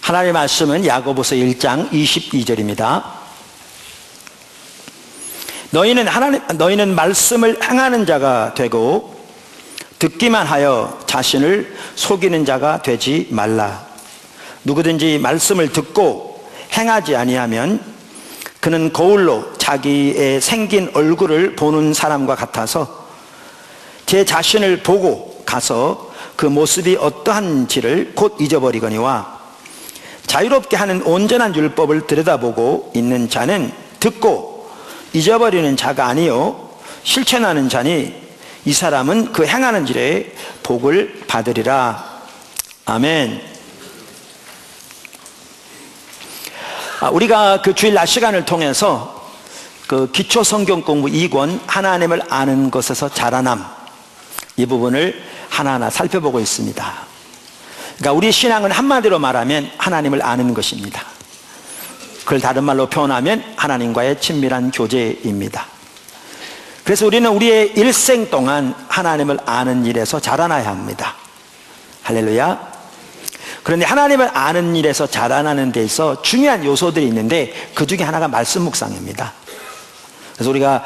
하나님의 말씀은 야고보서 1장 22절입니다. 너희는 말씀을 행하는 자가 되고 듣기만 하여 자신을 속이는 자가 되지 말라. 누구든지 말씀을 듣고 행하지 아니하면 그는 거울로 자기의 생긴 얼굴을 보는 사람과 같아서 제 자신을 보고 가서 그 모습이 어떠한지를 곧 잊어버리거니와 자유롭게 하는 온전한 율법을 들여다보고 있는 자는 듣고 잊어버리는 자가 아니요 실천하는 자니 이 사람은 그 행하는 일에 복을 받으리라. 아멘. 우리가 그 주일 낮 시간을 통해서 그 기초 성경 공부 2권 하나님을 아는 것에서 자라남, 이 부분을 하나하나 살펴보고 있습니다. 그러니까 우리 신앙은 한마디로 말하면 하나님을 아는 것입니다. 그걸 다른 말로 표현하면 하나님과의 친밀한 교제입니다. 그래서 우리는 우리의 일생 동안 하나님을 아는 일에서 자라나야 합니다. 할렐루야. 그런데 하나님을 아는 일에서 자라나는 데 있어 중요한 요소들이 있는데 그 중에 하나가 말씀 묵상입니다. 그래서 우리가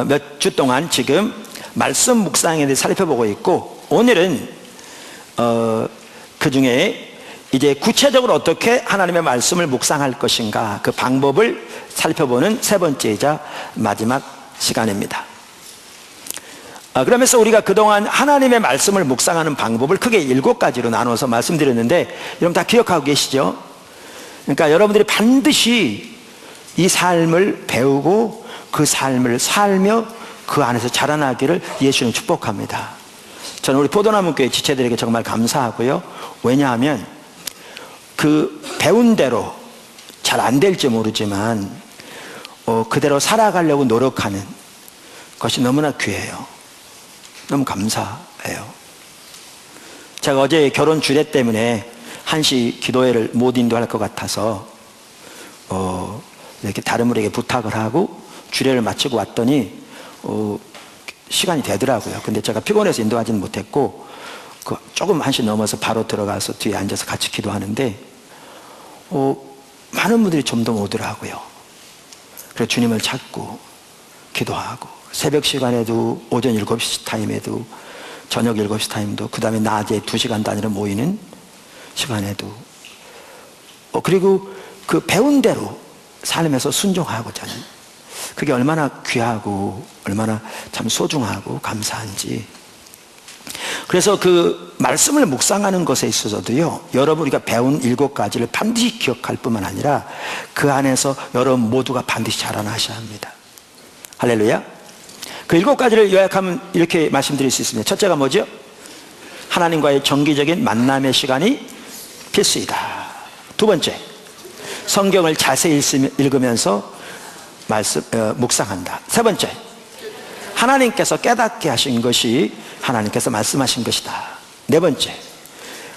몇 주 동안 지금 말씀 묵상에 대해 살펴보고 있고, 오늘은 그 중에 이제 구체적으로 어떻게 하나님의 말씀을 묵상할 것인가, 그 방법을 살펴보는 세 번째이자 마지막 시간입니다. 그러면서 우리가 그동안 하나님의 말씀을 묵상하는 방법을 크게 7가지로 나눠서 말씀드렸는데 여러분 다 기억하고 계시죠? 그러니까 여러분들이 반드시 이 삶을 배우고 그 삶을 살며 그 안에서 자라나기를 예수님 축복합니다. 저는 우리 포도나무교회 지체들에게 정말 감사하고요. 왜냐하면 그 배운 대로 잘 안 될지 모르지만 그대로 살아가려고 노력하는 것이 너무나 귀해요. 너무 감사해요. 제가 어제 결혼 주례 때문에 1시 기도회를 못 인도할 것 같아서 이렇게 다른 분에게 부탁을 하고 주례를 마치고 왔더니 시간이 되더라고요. 근데 제가 피곤해서 인도하지는 못했고 조금 1시 넘어서 바로 들어가서 뒤에 앉아서 같이 기도하는데 많은 분들이 좀 더 오더라고요. 그래서 주님을 찾고 기도하고 새벽 시간에도 오전 7시 타임에도 저녁 7시 타임도 그 다음에 낮에 2시간 단위로 모이는 시간에도 그리고 그 배운 대로 삶에서 순종하고자 하는 그게 얼마나 귀하고 얼마나 참 소중하고 감사한지. 그래서 그 말씀을 묵상하는 것에 있어서도요, 여러분 우리가 배운 7가지를 반드시 기억할 뿐만 아니라 그 안에서 여러분 모두가 반드시 자라나셔야 합니다. 할렐루야. 그 7가지를 요약하면 이렇게 말씀드릴 수 있습니다. 첫째가 뭐죠? 하나님과의 정기적인 만남의 시간이 필수이다. 두 번째, 성경을 자세히 읽으면서 묵상한다. 세 번째, 하나님께서 깨닫게 하신 것이 하나님께서 말씀하신 것이다. 네 번째,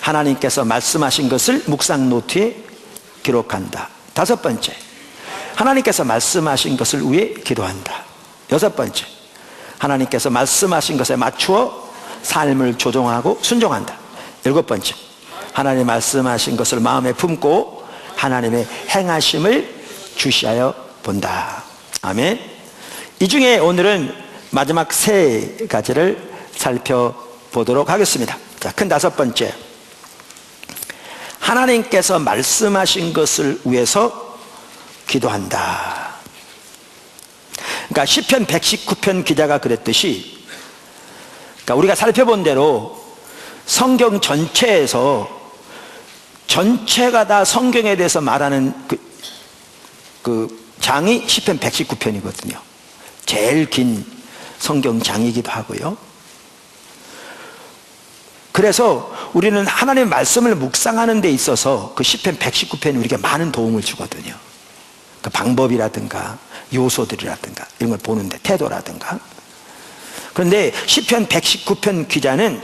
하나님께서 말씀하신 것을 묵상 노트에 기록한다. 다섯 번째, 하나님께서 말씀하신 것을 위해 기도한다. 여섯 번째, 하나님께서 말씀하신 것에 맞추어 삶을 조정하고 순종한다. 일곱 번째, 하나님 말씀하신 것을 마음에 품고 하나님의 행하심을 주시하여 본다. 아멘. 이 중에 오늘은 마지막 3가지를 살펴보도록 하겠습니다. 자, 큰 5번째, 하나님께서 말씀하신 것을 위해서 기도한다. 그러니까 시편 119편 기자가 그랬듯이, 그러니까 우리가 살펴본 대로 성경 전체에서 전체가 다 성경에 대해서 말하는 그 장이 시편 119편이거든요. 제일 긴 성경 장이기도 하고요. 그래서 우리는 하나님의 말씀을 묵상하는 데 있어서 그 시편 119편이 우리에게 많은 도움을 주거든요. 그 방법이라든가 요소들이라든가 이런 걸 보는데, 태도라든가. 그런데 시편 119편 기자는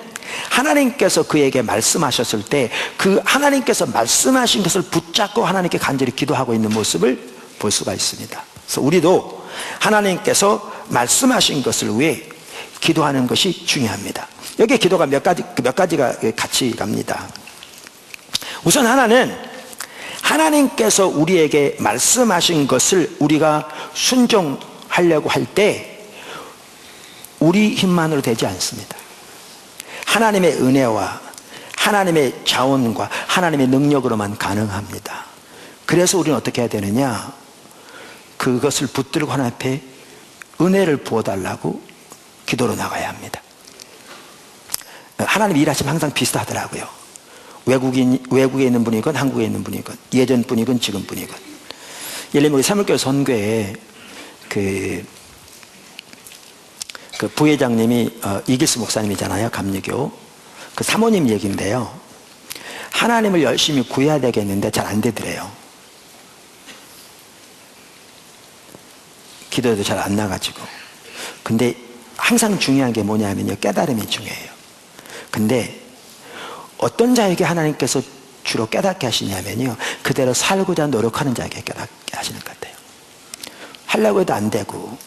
하나님께서 그에게 말씀하셨을 때 그 하나님께서 말씀하신 것을 붙잡고 하나님께 간절히 기도하고 있는 모습을 볼 수가 있습니다. 그래서 우리도 하나님께서 말씀하신 것을 위해 기도하는 것이 중요합니다. 여기에 기도가 몇 가지가 같이 갑니다. 우선 하나는 하나님께서 우리에게 말씀하신 것을 우리가 순종하려고 할 때 우리 힘만으로 되지 않습니다. 하나님의 은혜와 하나님의 자원과 하나님의 능력으로만 가능합니다. 그래서 우리는 어떻게 해야 되느냐? 그것을 붙들고 하나님 앞에 은혜를 부어달라고 기도로 나가야 합니다. 하나님 일하시면 항상 비슷하더라고요. 외국에 있는 분이건 한국에 있는 분이건 예전 분이건 지금 분이건. 예를 들면 우리 사물교회 선교에 그 부회장님이 이길수 목사님이잖아요. 감리교. 그 사모님 얘기인데요. 하나님을 열심히 구해야 되겠는데 잘 안 되더래요. 기도해도 잘 안 나가지고. 근데 항상 중요한 게 뭐냐면요. 깨달음이 중요해요. 근데 어떤 자에게 하나님께서 주로 깨닫게 하시냐면요. 그대로 살고자 노력하는 자에게 깨닫게 하시는 것 같아요. 하려고 해도 안 되고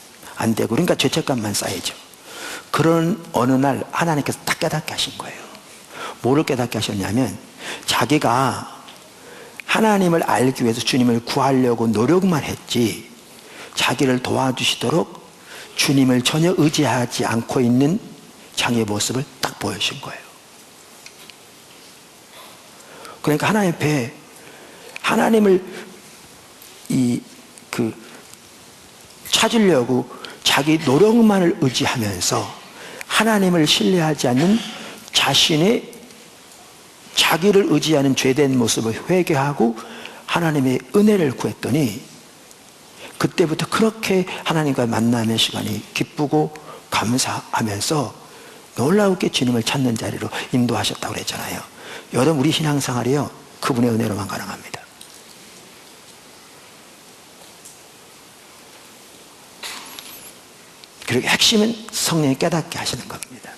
그러니까 죄책감만 쌓이죠. 그런 어느 날 하나님께서 딱 깨닫게 하신 거예요. 뭐를 깨닫게 하셨냐면 자기가 하나님을 알기 위해서 주님을 구하려고 노력만 했지 자기를 도와주시도록 주님을 전혀 의지하지 않고 있는 자기의 모습을 딱 보여주신 거예요. 그러니까 하나님 앞에 하나님을 찾으려고 자기 노력만을 의지하면서 하나님을 신뢰하지 않는 자신의 자기를 의지하는 죄된 모습을 회개하고 하나님의 은혜를 구했더니 그때부터 그렇게 하나님과 만남의 시간이 기쁘고 감사하면서 놀라우게 주님을 찾는 자리로 인도하셨다고 그랬잖아요. 여러분 우리 신앙생활이요 그분의 은혜로만 가능합니다. 그리고 핵심은 성령이 깨닫게 하시는 겁니다.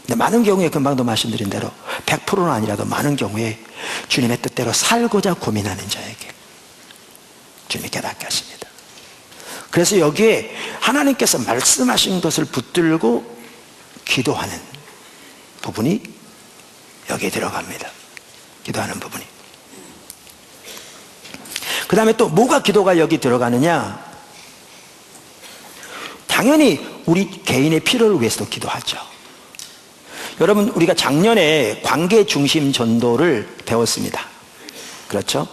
근데 많은 경우에 금방도 말씀드린 대로 100%는 아니라도 많은 경우에 주님의 뜻대로 살고자 고민하는 자에게 주님이 깨닫게 하십니다. 그래서 여기에 하나님께서 말씀하신 것을 붙들고 기도하는 부분이 여기에 들어갑니다. 기도하는 부분이. 그 다음에 또 뭐가 기도가 여기 들어가느냐? 당연히 우리 개인의 필요를 위해서도 기도하죠. 여러분 우리가 작년에 관계 중심 전도를 배웠습니다. 그렇죠?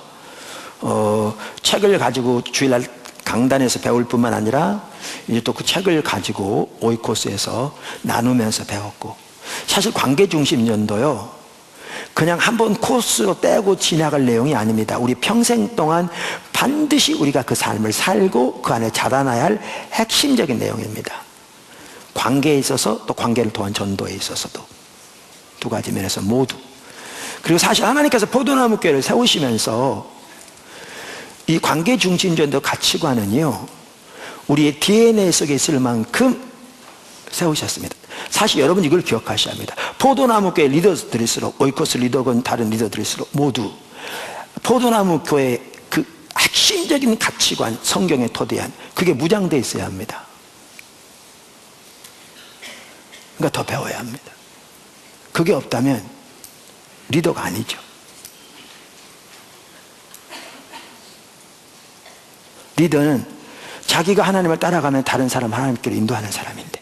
책을 가지고 주일날 강단에서 배울 뿐만 아니라 이제 또 그 책을 가지고 오이코스에서 나누면서 배웠고, 사실 관계 중심 전도요 그냥 한번 코스로 떼고 지나갈 내용이 아닙니다. 우리 평생 동안 반드시 우리가 그 삶을 살고 그 안에 자라나야 할 핵심적인 내용입니다. 관계에 있어서 또 관계를 통한 전도에 있어서도 두 가지 면에서 모두. 그리고 사실 하나님께서 포도나무 교회를 세우시면서 이 관계 중심 전도 가치관은요 우리의 DNA 속에 있을 만큼 세우셨습니다. 사실 여러분 이걸 기억하셔야 합니다. 포도나무 교회 리더들일수록, 오이코스 리더건 다른 리더들일수록 모두 포도나무 교회의 그 핵심적인 가치관, 성경에 토대한 그게 무장되어 있어야 합니다. 그러니까 더 배워야 합니다. 그게 없다면 리더가 아니죠. 리더는 자기가 하나님을 따라가면 다른 사람 하나님께로 인도하는 사람인데,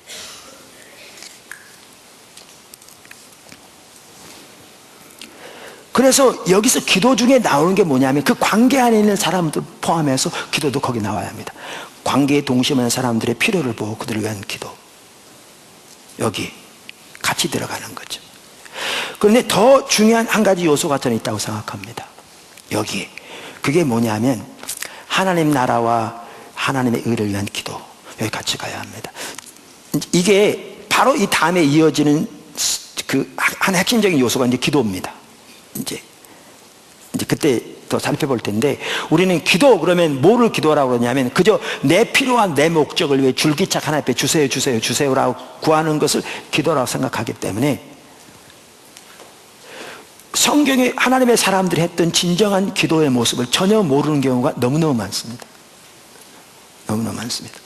그래서 여기서 기도 중에 나오는 게 뭐냐면 그 관계 안에 있는 사람들 포함해서 기도도 거기 나와야 합니다. 관계에 동심하는 사람들의 필요를 보고 그들을 위한 기도, 여기 같이 들어가는 거죠. 그런데 더 중요한 한 가지 요소가 저는 있다고 생각합니다. 여기 그게 뭐냐면 하나님 나라와 하나님의 의를 위한 기도, 여기 같이 가야 합니다. 이게 바로 이 다음에 이어지는 그 한 핵심적인 요소가 이제 기도입니다. 이제 그때 더 살펴볼 텐데, 우리는 기도 그러면 뭐를 기도하라고 그러냐면 그저 내 필요한 내 목적을 위해 줄기차게 하나님 앞에 주세요 주세요 주세요라고 구하는 것을 기도라고 생각하기 때문에 성경에 하나님의 사람들이 했던 진정한 기도의 모습을 전혀 모르는 경우가 너무너무 많습니다. 너무너무 많습니다.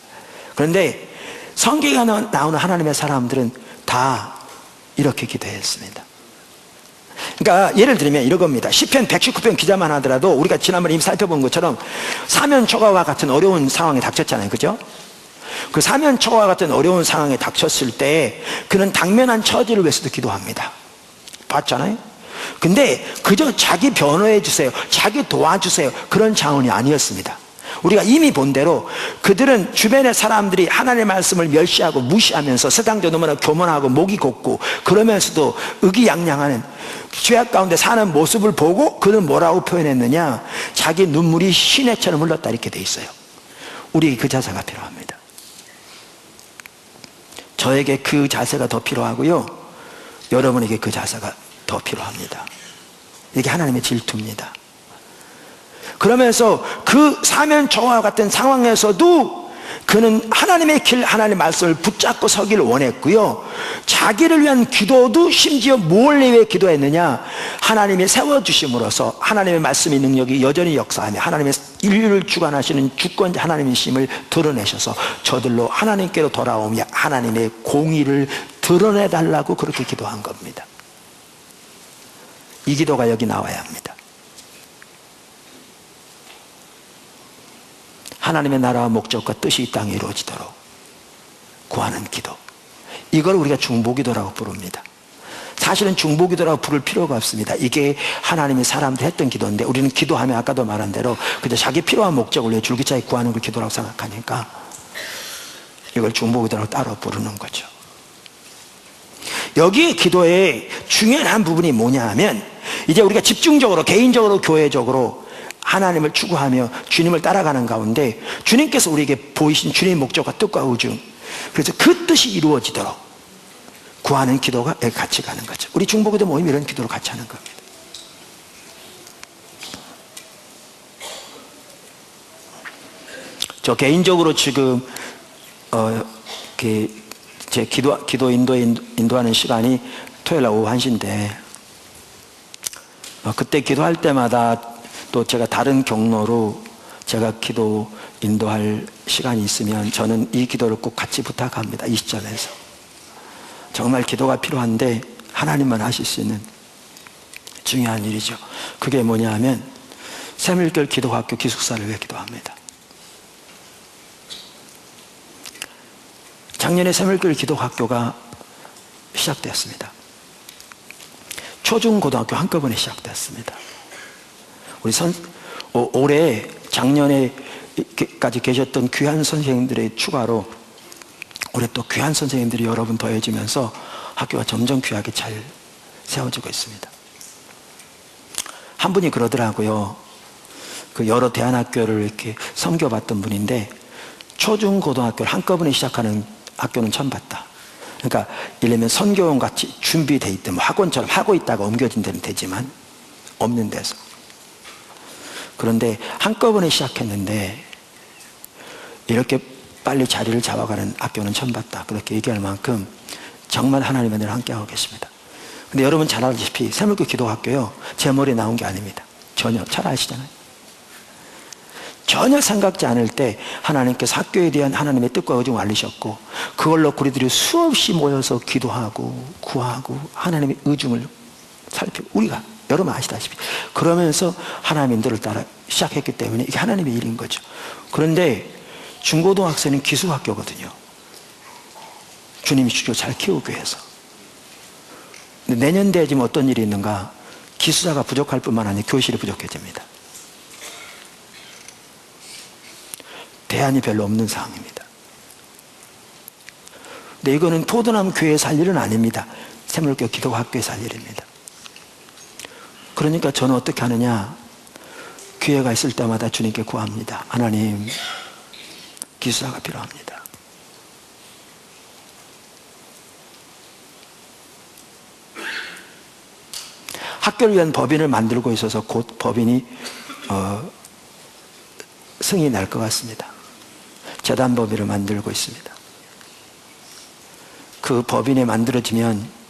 그런데 성경에 나오는 하나님의 사람들은 다 이렇게 기도했습니다. 그러니까 예를 들면 이런 겁니다. 시편 119편 기자만 하더라도 우리가 지난번에 이미 살펴본 것처럼 사면초가와 같은 어려운 상황에 닥쳤잖아요. 그죠? 그 사면초가와 같은 어려운 상황에 닥쳤을 때 그는 당면한 처지를 위해서도 기도합니다. 봤잖아요. 근데 그저 자기 변호해 주세요, 자기 도와주세요, 그런 차원이 아니었습니다. 우리가 이미 본 대로 그들은 주변의 사람들이 하나님의 말씀을 멸시하고 무시하면서 세상적으로 너무나 교만하고 목이 곱고 그러면서도 의기양양하는 죄악 가운데 사는 모습을 보고 그는 뭐라고 표현했느냐, 자기 눈물이 시내처럼 흘렀다 이렇게 돼 있어요. 우리에게 그 자세가 필요합니다. 저에게 그 자세가 더 필요하고요, 여러분에게 그 자세가 더 필요합니다. 이게 하나님의 질투입니다. 그러면서 그 사면초가와 같은 상황에서도 그는 하나님의 길, 하나님의 말씀을 붙잡고 서기를 원했고요, 자기를 위한 기도도 심지어 뭘 위해 기도했느냐, 하나님이 세워주심으로써 하나님의 말씀의 능력이 여전히 역사하며 하나님의 인류를 주관하시는 주권자 하나님이심을 드러내셔서 저들로 하나님께로 돌아오며 하나님의 공의를 드러내달라고 그렇게 기도한 겁니다. 이 기도가 여기 나와야 합니다. 하나님의 나라와 목적과 뜻이 이 땅에 이루어지도록 구하는 기도, 이걸 우리가 중보기도라고 부릅니다. 사실은 중보기도라고 부를 필요가 없습니다. 이게 하나님이 사람들 했던 기도인데 우리는 기도하면 아까도 말한 대로 그저 자기 필요한 목적을 위해 줄기차게 구하는 걸 기도라고 생각하니까 이걸 중보기도라고 따로 부르는 거죠. 여기 기도의 중요한 한 부분이 뭐냐 하면, 이제 우리가 집중적으로 개인적으로 교회적으로 하나님을 추구하며 주님을 따라가는 가운데 주님께서 우리에게 보이신 주님의 목적과 뜻과 의중, 그래서 그 뜻이 이루어지도록 구하는 기도가 같이 가는 거죠. 우리 중보기도 모임 이런 기도를 같이 하는 겁니다. 저 개인적으로 지금 제 기도 인도하는 시간이 토요일 날 오후 1시인데 그때 기도할 때마다 또 제가 다른 경로로 제가 기도 인도할 시간이 있으면 저는 이 기도를 꼭 같이 부탁합니다. 이 시점에서 정말 기도가 필요한데 하나님만 하실 수 있는 중요한 일이죠. 그게 뭐냐 하면 새물결 기도학교 기숙사를 위해 기도합니다. 작년에 새물결 기도학교가 시작되었습니다. 초중고등학교 한꺼번에 시작됐습니다. 우리 올해 작년에까지 계셨던 귀한 선생님들의 추가로 올해 또 귀한 선생님들이 여러 분 더해지면서 학교가 점점 귀하게 잘 세워지고 있습니다. 한 분이 그러더라고요. 그 여러 대안학교를 이렇게 섬겨봤던 분인데 초중고등학교를 한꺼번에 시작하는 학교는 처음 봤다. 그러니까 예를 들면 선교원 같이 준비돼 있든 뭐 학원처럼 하고 있다가 옮겨진 데는 되지만 없는 데서. 그런데 한꺼번에 시작했는데 이렇게 빨리 자리를 잡아가는 학교는 처음 봤다. 그렇게 얘기할 만큼 정말 하나님의 늘 함께하고 계십니다. 근데 여러분 잘 알다시피 새물교 기도학교요, 제 머리에 나온 게 아닙니다. 전혀. 잘 아시잖아요. 전혀 생각지 않을 때 하나님께서 학교에 대한 하나님의 뜻과 의중을 알리셨고 그걸로 우리들이 수없이 모여서 기도하고 구하고 하나님의 의중을 살피고 우리가 여러분 아시다시피 그러면서 하나님들을 따라 시작했기 때문에 이게 하나님의 일인 거죠. 그런데 중고등학생은 기숙학교거든요. 주님이 주교 잘 키우기 위해서. 근데 내년 되면 어떤 일이 있는가? 기숙사가 부족할 뿐만 아니라 교실이 부족해집니다. 대안이 별로 없는 상황입니다. 근데 이거는 포도나무 교회에 살 일은 아닙니다. 새물교 기도학교에 살 일입니다. 그러니까 저는 어떻게 하느냐, 기회가 있을 때마다 주님께 구합니다. 하나님, 기숙사가 필요합니다. 학교를 위한 법인을 만들고 있어서 곧 법인이 승인이 날 것 같습니다. 재단법인을 만들고 있습니다. 그 법인이 만들어지면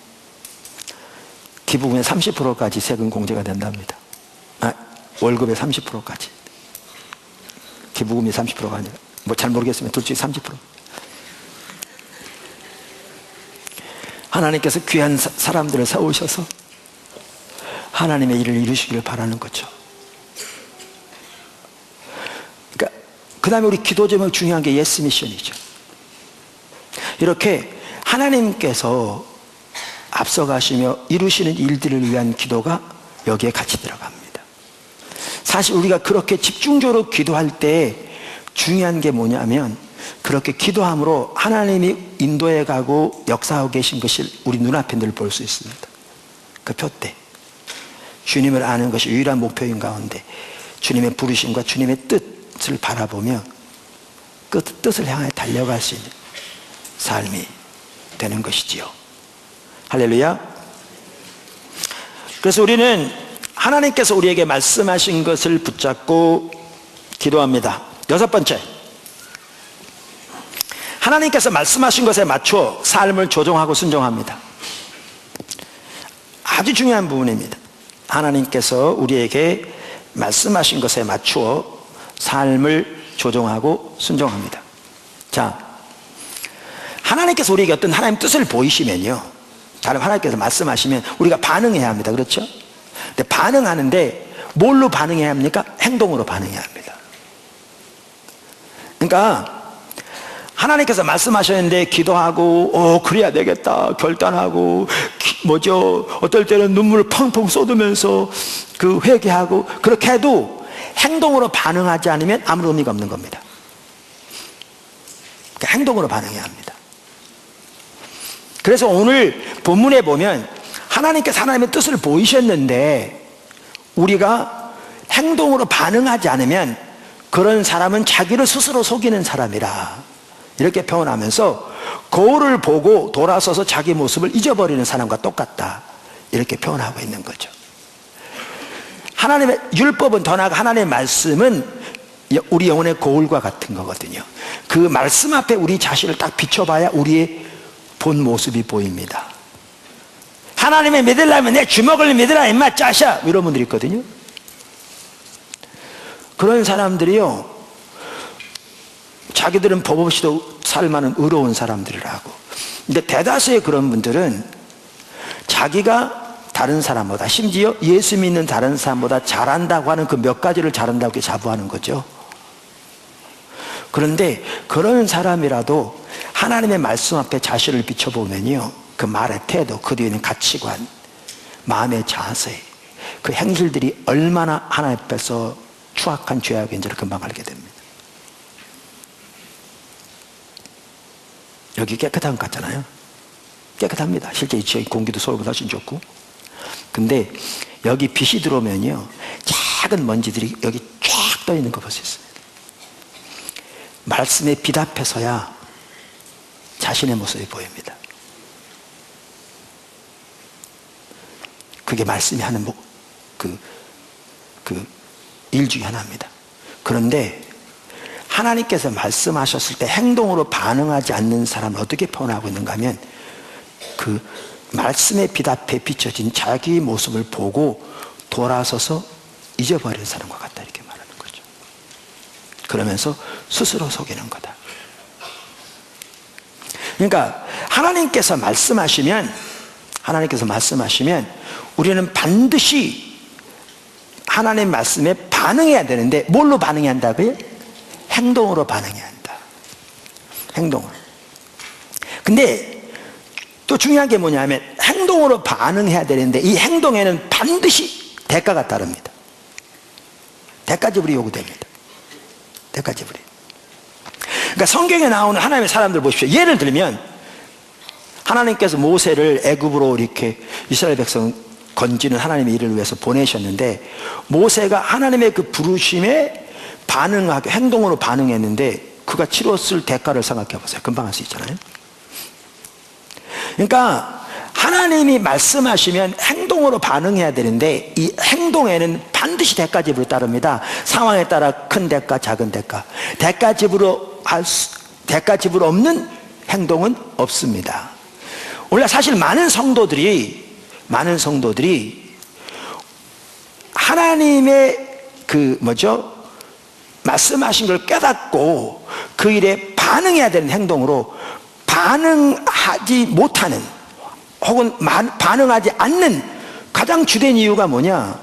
기부금의 30%까지 세금 공제가 된답니다. 월급의 30%까지. 기부금이 30%가 아니라 뭐 잘 모르겠으면 둘 중에 30%. 하나님께서 귀한 사람들을 세우셔서 하나님의 일을 이루시기를 바라는 거죠. 그러니까 그 다음에 우리 기도 제목 중요한 게 예스 미션이죠. 이렇게 하나님께서 앞서가시며 이루시는 일들을 위한 기도가 여기에 같이 들어갑니다. 사실 우리가 그렇게 집중적으로 기도할 때 중요한 게 뭐냐면, 그렇게 기도함으로 하나님이 인도해 가고 역사하고 계신 것을 우리 눈앞에 늘 볼 수 있습니다. 그 표대, 주님을 아는 것이 유일한 목표인 가운데 주님의 부르심과 주님의 뜻을 바라보며 그 뜻을 향해 달려갈 수 있는 삶이 되는 것이지요. 할렐루야. 그래서 우리는 하나님께서 우리에게 말씀하신 것을 붙잡고 기도합니다. 여섯 번째, 하나님께서 말씀하신 것에 맞춰 삶을 조정하고 순종합니다. 아주 중요한 부분입니다. 하나님께서 우리에게 말씀하신 것에 맞추어 삶을 조정하고 순종합니다. 자, 하나님께서 우리에게 어떤 하나님 뜻을 보이시면요, 다른 하나님께서 말씀하시면 우리가 반응해야 합니다. 그렇죠? 근데 반응하는데 뭘로 반응해야 합니까? 행동으로 반응해야 합니다. 그러니까 하나님께서 말씀하셨는데 기도하고 그래야 되겠다 결단하고 어떨 때는 눈물을 펑펑 쏟으면서 그 회개하고 그렇게 해도 행동으로 반응하지 않으면 아무 의미가 없는 겁니다. 그러니까 행동으로 반응해야 합니다. 그래서 오늘 본문에 보면 하나님께서 하나님의 뜻을 보이셨는데 우리가 행동으로 반응하지 않으면 그런 사람은 자기를 스스로 속이는 사람이라 이렇게 표현하면서 거울을 보고 돌아서서 자기 모습을 잊어버리는 사람과 똑같다 이렇게 표현하고 있는 거죠. 하나님의 율법은 더 나아가 하나님의 말씀은 우리 영혼의 거울과 같은 거거든요. 그 말씀 앞에 우리 자신을 딱 비춰봐야 우리의 본 모습이 보입니다. 하나님의 믿으려면 내 주먹을 믿으라 임마 짜샤 이런 분들이 있거든요. 그런 사람들이요, 자기들은 법 없이도 살만한 의로운 사람들이라고. 근데 대다수의 그런 분들은 자기가 다른 사람보다, 심지어 예수 믿는 다른 사람보다 잘한다고 하는 그 몇 가지를 잘한다고 자부하는 거죠. 그런데 그런 사람이라도 하나님의 말씀 앞에 자신을 비춰보면요, 그 말의 태도, 그 뒤에 있는 가치관, 마음의 자세, 그 행실들이 얼마나 하나님 앞에서 추악한 죄악인지를 금방 알게 됩니다. 여기 깨끗한 것 같잖아요. 깨끗합니다. 실제 이 지역의 공기도 서울보다 훨씬 좋고. 근데 여기 빛이 들어오면요, 작은 먼지들이 여기 쫙 떠 있는 거 볼 수 있습니다. 말씀의 빛 앞에서야 자신의 모습이 보입니다. 그게 말씀이 하는 일 중에 하나입니다. 그런데 하나님께서 말씀하셨을 때 행동으로 반응하지 않는 사람을 어떻게 표현하고 있는가 하면 그 말씀의 빛 앞에 비춰진 자기 모습을 보고 돌아서서 잊어버린 사람과 같다 이렇게 말하는 거죠. 그러면서 스스로 속이는 거다. 그러니까 하나님께서 말씀하시면 우리는 반드시 하나님의 말씀에 반응해야 되는데 뭘로 반응해야 한다고요? 행동으로 반응해야 한다. 행동으로. 근데 또 중요한 게 뭐냐면 행동으로 반응해야 되는데 이 행동에는 반드시 대가가 따릅니다. 대가 지불이 요구됩니다. 대가 지불이. 그러니까 성경에 나오는 하나님의 사람들 보십시오. 예를 들면 하나님께서 모세를 애굽으로 이렇게 이스라엘 백성 건지는 하나님의 일을 위해서 보내셨는데 모세가 하나님의 그 부르심에 반응하게 행동으로 반응했는데 그가 치렀을 대가를 생각해 보세요. 금방 할 수 있잖아요. 그러니까 하나님이 말씀하시면 행동으로 반응해야 되는데 이 행동에는 반드시 대가 지불이 따릅니다. 상황에 따라 큰 대가, 작은 대가. 대가 지불 없는 행동은 없습니다. 원래 사실 많은 성도들이 하나님의 말씀하신 걸 깨닫고 그 일에 반응해야 되는 행동으로 반응하지 못하는 혹은 반응하지 않는 가장 주된 이유가 뭐냐?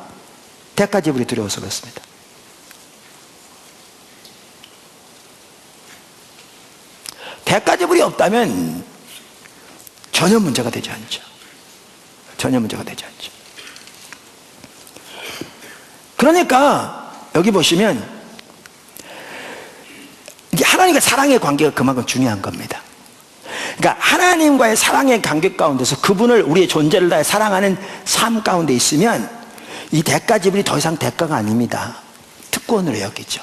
대가지불이 두려워서 그렇습니다. 대가지불이 없다면 전혀 문제가 되지 않죠. 전혀 문제가 되지 않죠. 그러니까 여기 보시면 이게 하나님과 사랑의 관계가 그만큼 중요한 겁니다. 그러니까 하나님과의 사랑의 관계 가운데서 그분을 우리의 존재를 다해 사랑하는 삶 가운데 있으면 이 대가지불이 더 이상 대가가 아닙니다. 특권으로 여기죠.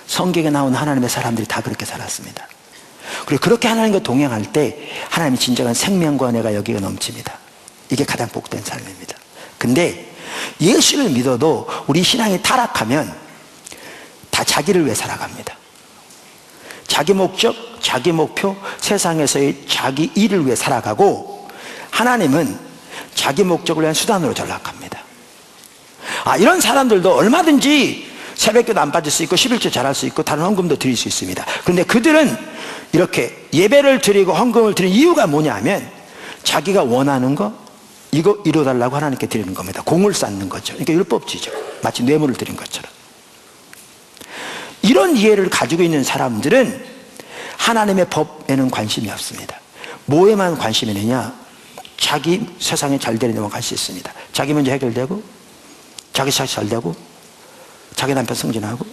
성경에 나온 하나님의 사람들이 다 그렇게 살았습니다. 그리고 그렇게 하나님과 동행할 때 하나님의 진정한 생명과 은혜가 여기가 넘칩니다. 이게 가장 복된 삶입니다. 근데 예수를 믿어도 우리 신앙이 타락하면 다 자기를 위해 살아갑니다. 자기 목적, 자기 목표, 세상에서의 자기 일을 위해 살아가고 하나님은 자기 목적을 위한 수단으로 전락합니다. 이런 사람들도 얼마든지 새벽기도 안 빠질 수 있고 11조 잘할 수 있고 다른 헌금도 드릴 수 있습니다. 그런데 그들은 이렇게 예배를 드리고 헌금을 드리는 이유가 뭐냐 하면 자기가 원하는 거 이거 이뤄달라고 하나님께 드리는 겁니다. 공을 쌓는 거죠. 그러니까 율법주의죠. 마치 뇌물을 드린 것처럼. 이런 이해를 가지고 있는 사람들은 하나님의 법에는 관심이 없습니다. 뭐에만 관심이 있느냐? 자기 세상에 잘 되는 데만 관심이 있습니다. 자기 문제 해결되고 자기 샷 잘 되고 자기 남편 승진하고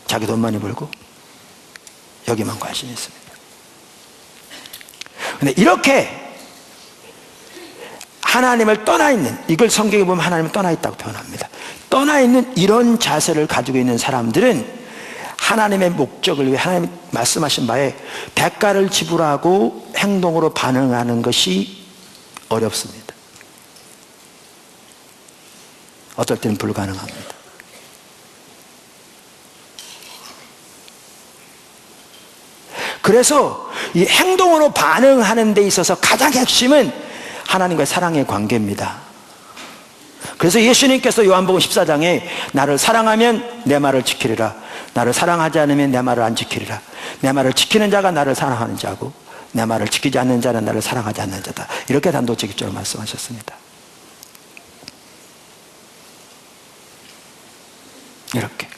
자기 돈 많이 벌고 여기만 관심이 있습니다. 그런데 이렇게 하나님을 떠나 있는, 이걸 성경에 보면 하나님을 떠나 있다고 표현합니다. 떠나 있는 이런 자세를 가지고 있는 사람들은 하나님의 목적을 위해 하나님이 말씀하신 바에 대가를 지불하고 행동으로 반응하는 것이 어렵습니다. 어떨 때는 불가능합니다. 그래서 이 행동으로 반응하는 데 있어서 가장 핵심은 하나님과의 사랑의 관계입니다. 그래서 예수님께서 요한복음 14장에 나를 사랑하면 내 말을 지키리라, 나를 사랑하지 않으면 내 말을 안 지키리라, 내 말을 지키는 자가 나를 사랑하는 자고 내 말을 지키지 않는 자는 나를 사랑하지 않는 자다, 이렇게 단도직입적으로 말씀하셨습니다. 이렇게.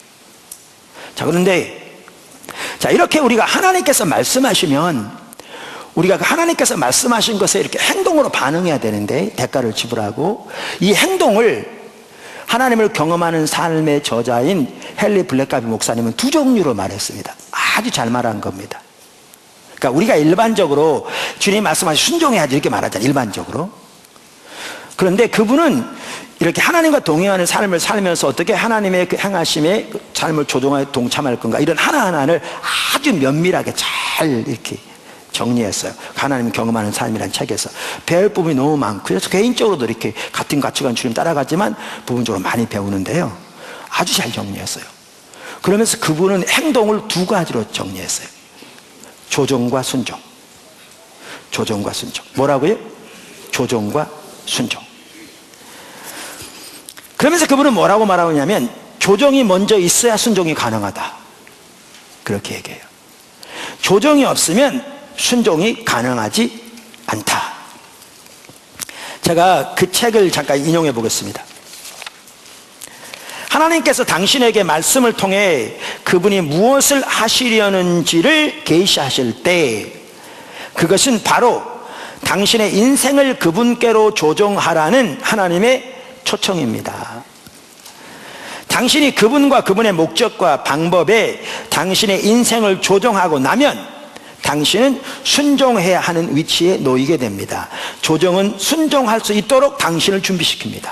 자, 그런데 이렇게 우리가 하나님께서 말씀하시면 우리가 하나님께서 말씀하신 것에 이렇게 행동으로 반응해야 되는데 대가를 지불하고, 이 행동을 하나님을 경험하는 삶의 저자인 헨리 블랙가비 목사님은 두 종류로 말했습니다. 아주 잘 말한 겁니다. 그러니까 우리가 일반적으로 주님 말씀하신 순종해야지 이렇게 말하잖아요, 일반적으로. 그런데 그분은 이렇게 하나님과 동행하는 삶을 살면서 어떻게 하나님의 그 행하심에 삶을 조종하여 동참할 건가, 이런 하나하나를 아주 면밀하게 잘 이렇게 정리했어요. 하나님 경험하는 삶이라는 책에서 배울 부분이 너무 많고, 그래서 개인적으로도 이렇게 같은 가치관 주님 따라가지만 부분적으로 많이 배우는데요, 아주 잘 정리했어요. 그러면서 그분은 행동을 두 가지로 정리했어요. 조종과 순종. 조종과 순종. 뭐라고요? 조종과 순종. 그러면서 그분은 뭐라고 말하냐면 조종이 먼저 있어야 순종이 가능하다, 그렇게 얘기해요. 조종이 없으면 순종이 가능하지 않다. 제가 그 책을 잠깐 인용해 보겠습니다. 하나님께서 당신에게 말씀을 통해 그분이 무엇을 하시려는지를 계시하실 때 그것은 바로 당신의 인생을 그분께로 조종하라는 하나님의 초청입니다. 당신이 그분과 그분의 목적과 방법에 당신의 인생을 조정하고 나면 당신은 순종해야 하는 위치에 놓이게 됩니다. 조정은 순종할 수 있도록 당신을 준비시킵니다.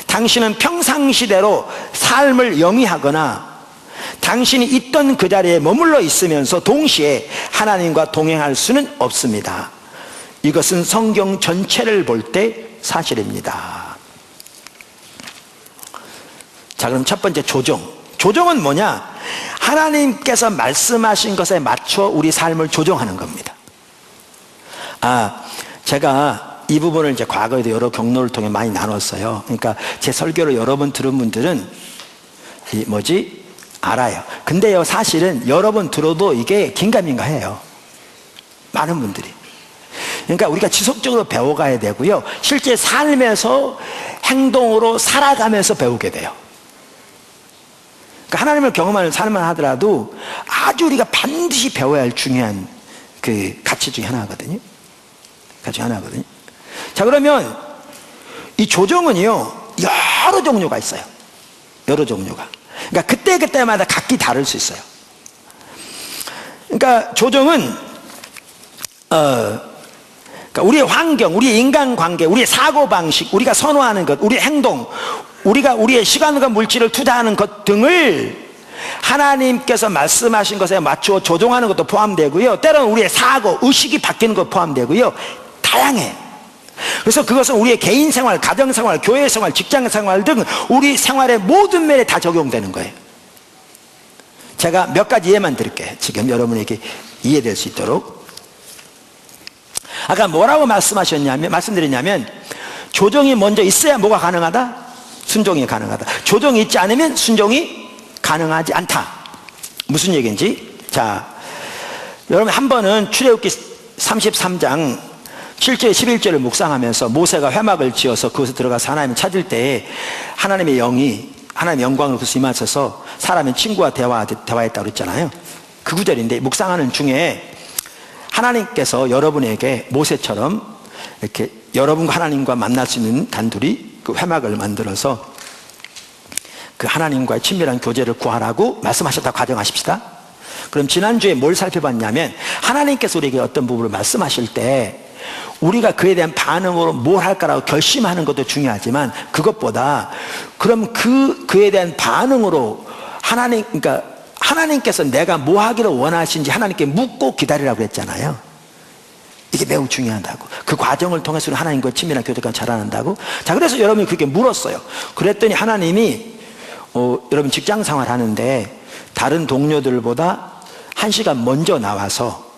당신은 평상시대로 삶을 영위하거나 당신이 있던 그 자리에 머물러 있으면서 동시에 하나님과 동행할 수는 없습니다. 이것은 성경 전체를 볼 때 사실입니다. 자, 그럼 첫 번째 조정. 조정은 뭐냐? 하나님께서 말씀하신 것에 맞춰 우리 삶을 조정하는 겁니다. 제가 이 부분을 이제 과거에도 여러 경로를 통해 많이 나눴어요. 그러니까 제 설교를 여러 번 들은 분들은 알아요. 근데요, 사실은 여러 번 들어도 이게 긴가민가해요, 많은 분들이. 그러니까 우리가 지속적으로 배워가야 되고요. 실제 삶에서 행동으로 살아가면서 배우게 돼요. 그러니까 하나님을 경험하는 삶을 하더라도 아주 우리가 반드시 배워야 할 중요한 그 가치 중에 하나거든요. 가치 하나거든요. 자, 그러면 이 조정은요, 여러 종류가 있어요. 여러 종류가. 그러니까 그때마다 각기 다를 수 있어요. 그러니까 조정은 그러니까 우리의 환경, 우리의 인간관계, 우리의 사고방식, 우리가 선호하는 것, 우리의 행동, 우리가 우리의 시간과 물질을 투자하는 것 등을 하나님께서 말씀하신 것에 맞추어 조정하는 것도 포함되고요. 때로는 우리의 사고, 의식이 바뀌는 것 포함되고요. 다양해. 그래서 그것은 우리의 개인 생활, 가정 생활, 교회 생활, 직장 생활 등 우리 생활의 모든 면에 다 적용되는 거예요. 제가 몇 가지 예만 드릴게요. 지금 여러분에게 이해될 수 있도록. 아까 뭐라고 말씀드렸냐면 조정이 먼저 있어야 뭐가 가능하다? 순종이 가능하다. 조정이 있지 않으면 순종이 가능하지 않다. 무슨 얘기인지. 자, 여러분 한 번은 출애굽기 33장 7절 11절을 묵상하면서 모세가 회막을 지어서 그곳에 들어가서 하나님을 찾을 때 하나님의 영이 하나님의 영광으로 그것을 임하셔서 사람의 친구와 대화했다고 그랬잖아요. 그 구절인데 묵상하는 중에 하나님께서 여러분에게 모세처럼 이렇게 여러분과 하나님과 만날 수 있는 단둘이 그 회막을 만들어서 그 하나님과의 친밀한 교제를 구하라고 말씀하셨다고 가정하십시다. 그럼 지난주에 뭘 살펴봤냐면 하나님께서 우리에게 어떤 부분을 말씀하실 때 우리가 그에 대한 반응으로 뭘 할까라고 결심하는 것도 중요하지만 그것보다 그럼 그에 대한 반응으로 그러니까 하나님께서 내가 뭐 하기를 원하시는지 하나님께 묻고 기다리라고 그랬잖아요. 이게 매우 중요하다고. 그 과정을 통해서 하나님과 친밀한 교제가 자라난다고. 자, 그래서 여러분이 그렇게 물었어요. 그랬더니 하나님이 여러분 직장 생활 하는데 다른 동료들보다 1시간 먼저 나와서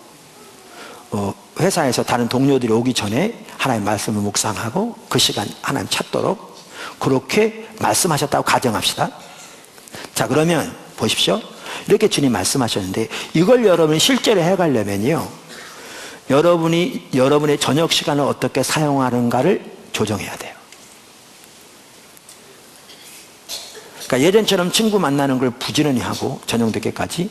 회사에서 다른 동료들이 오기 전에 하나님 말씀을 묵상하고 그 시간 하나님 찾도록 그렇게 말씀하셨다고 가정합시다. 자, 그러면 보십시오. 이렇게 주님 말씀하셨는데 이걸 여러분이 실제로 해가려면요, 여러분이 여러분의 저녁 시간을 어떻게 사용하는가를 조정해야 돼요. 그러니까 예전처럼 친구 만나는 걸 부지런히 하고 저녁 늦게까지,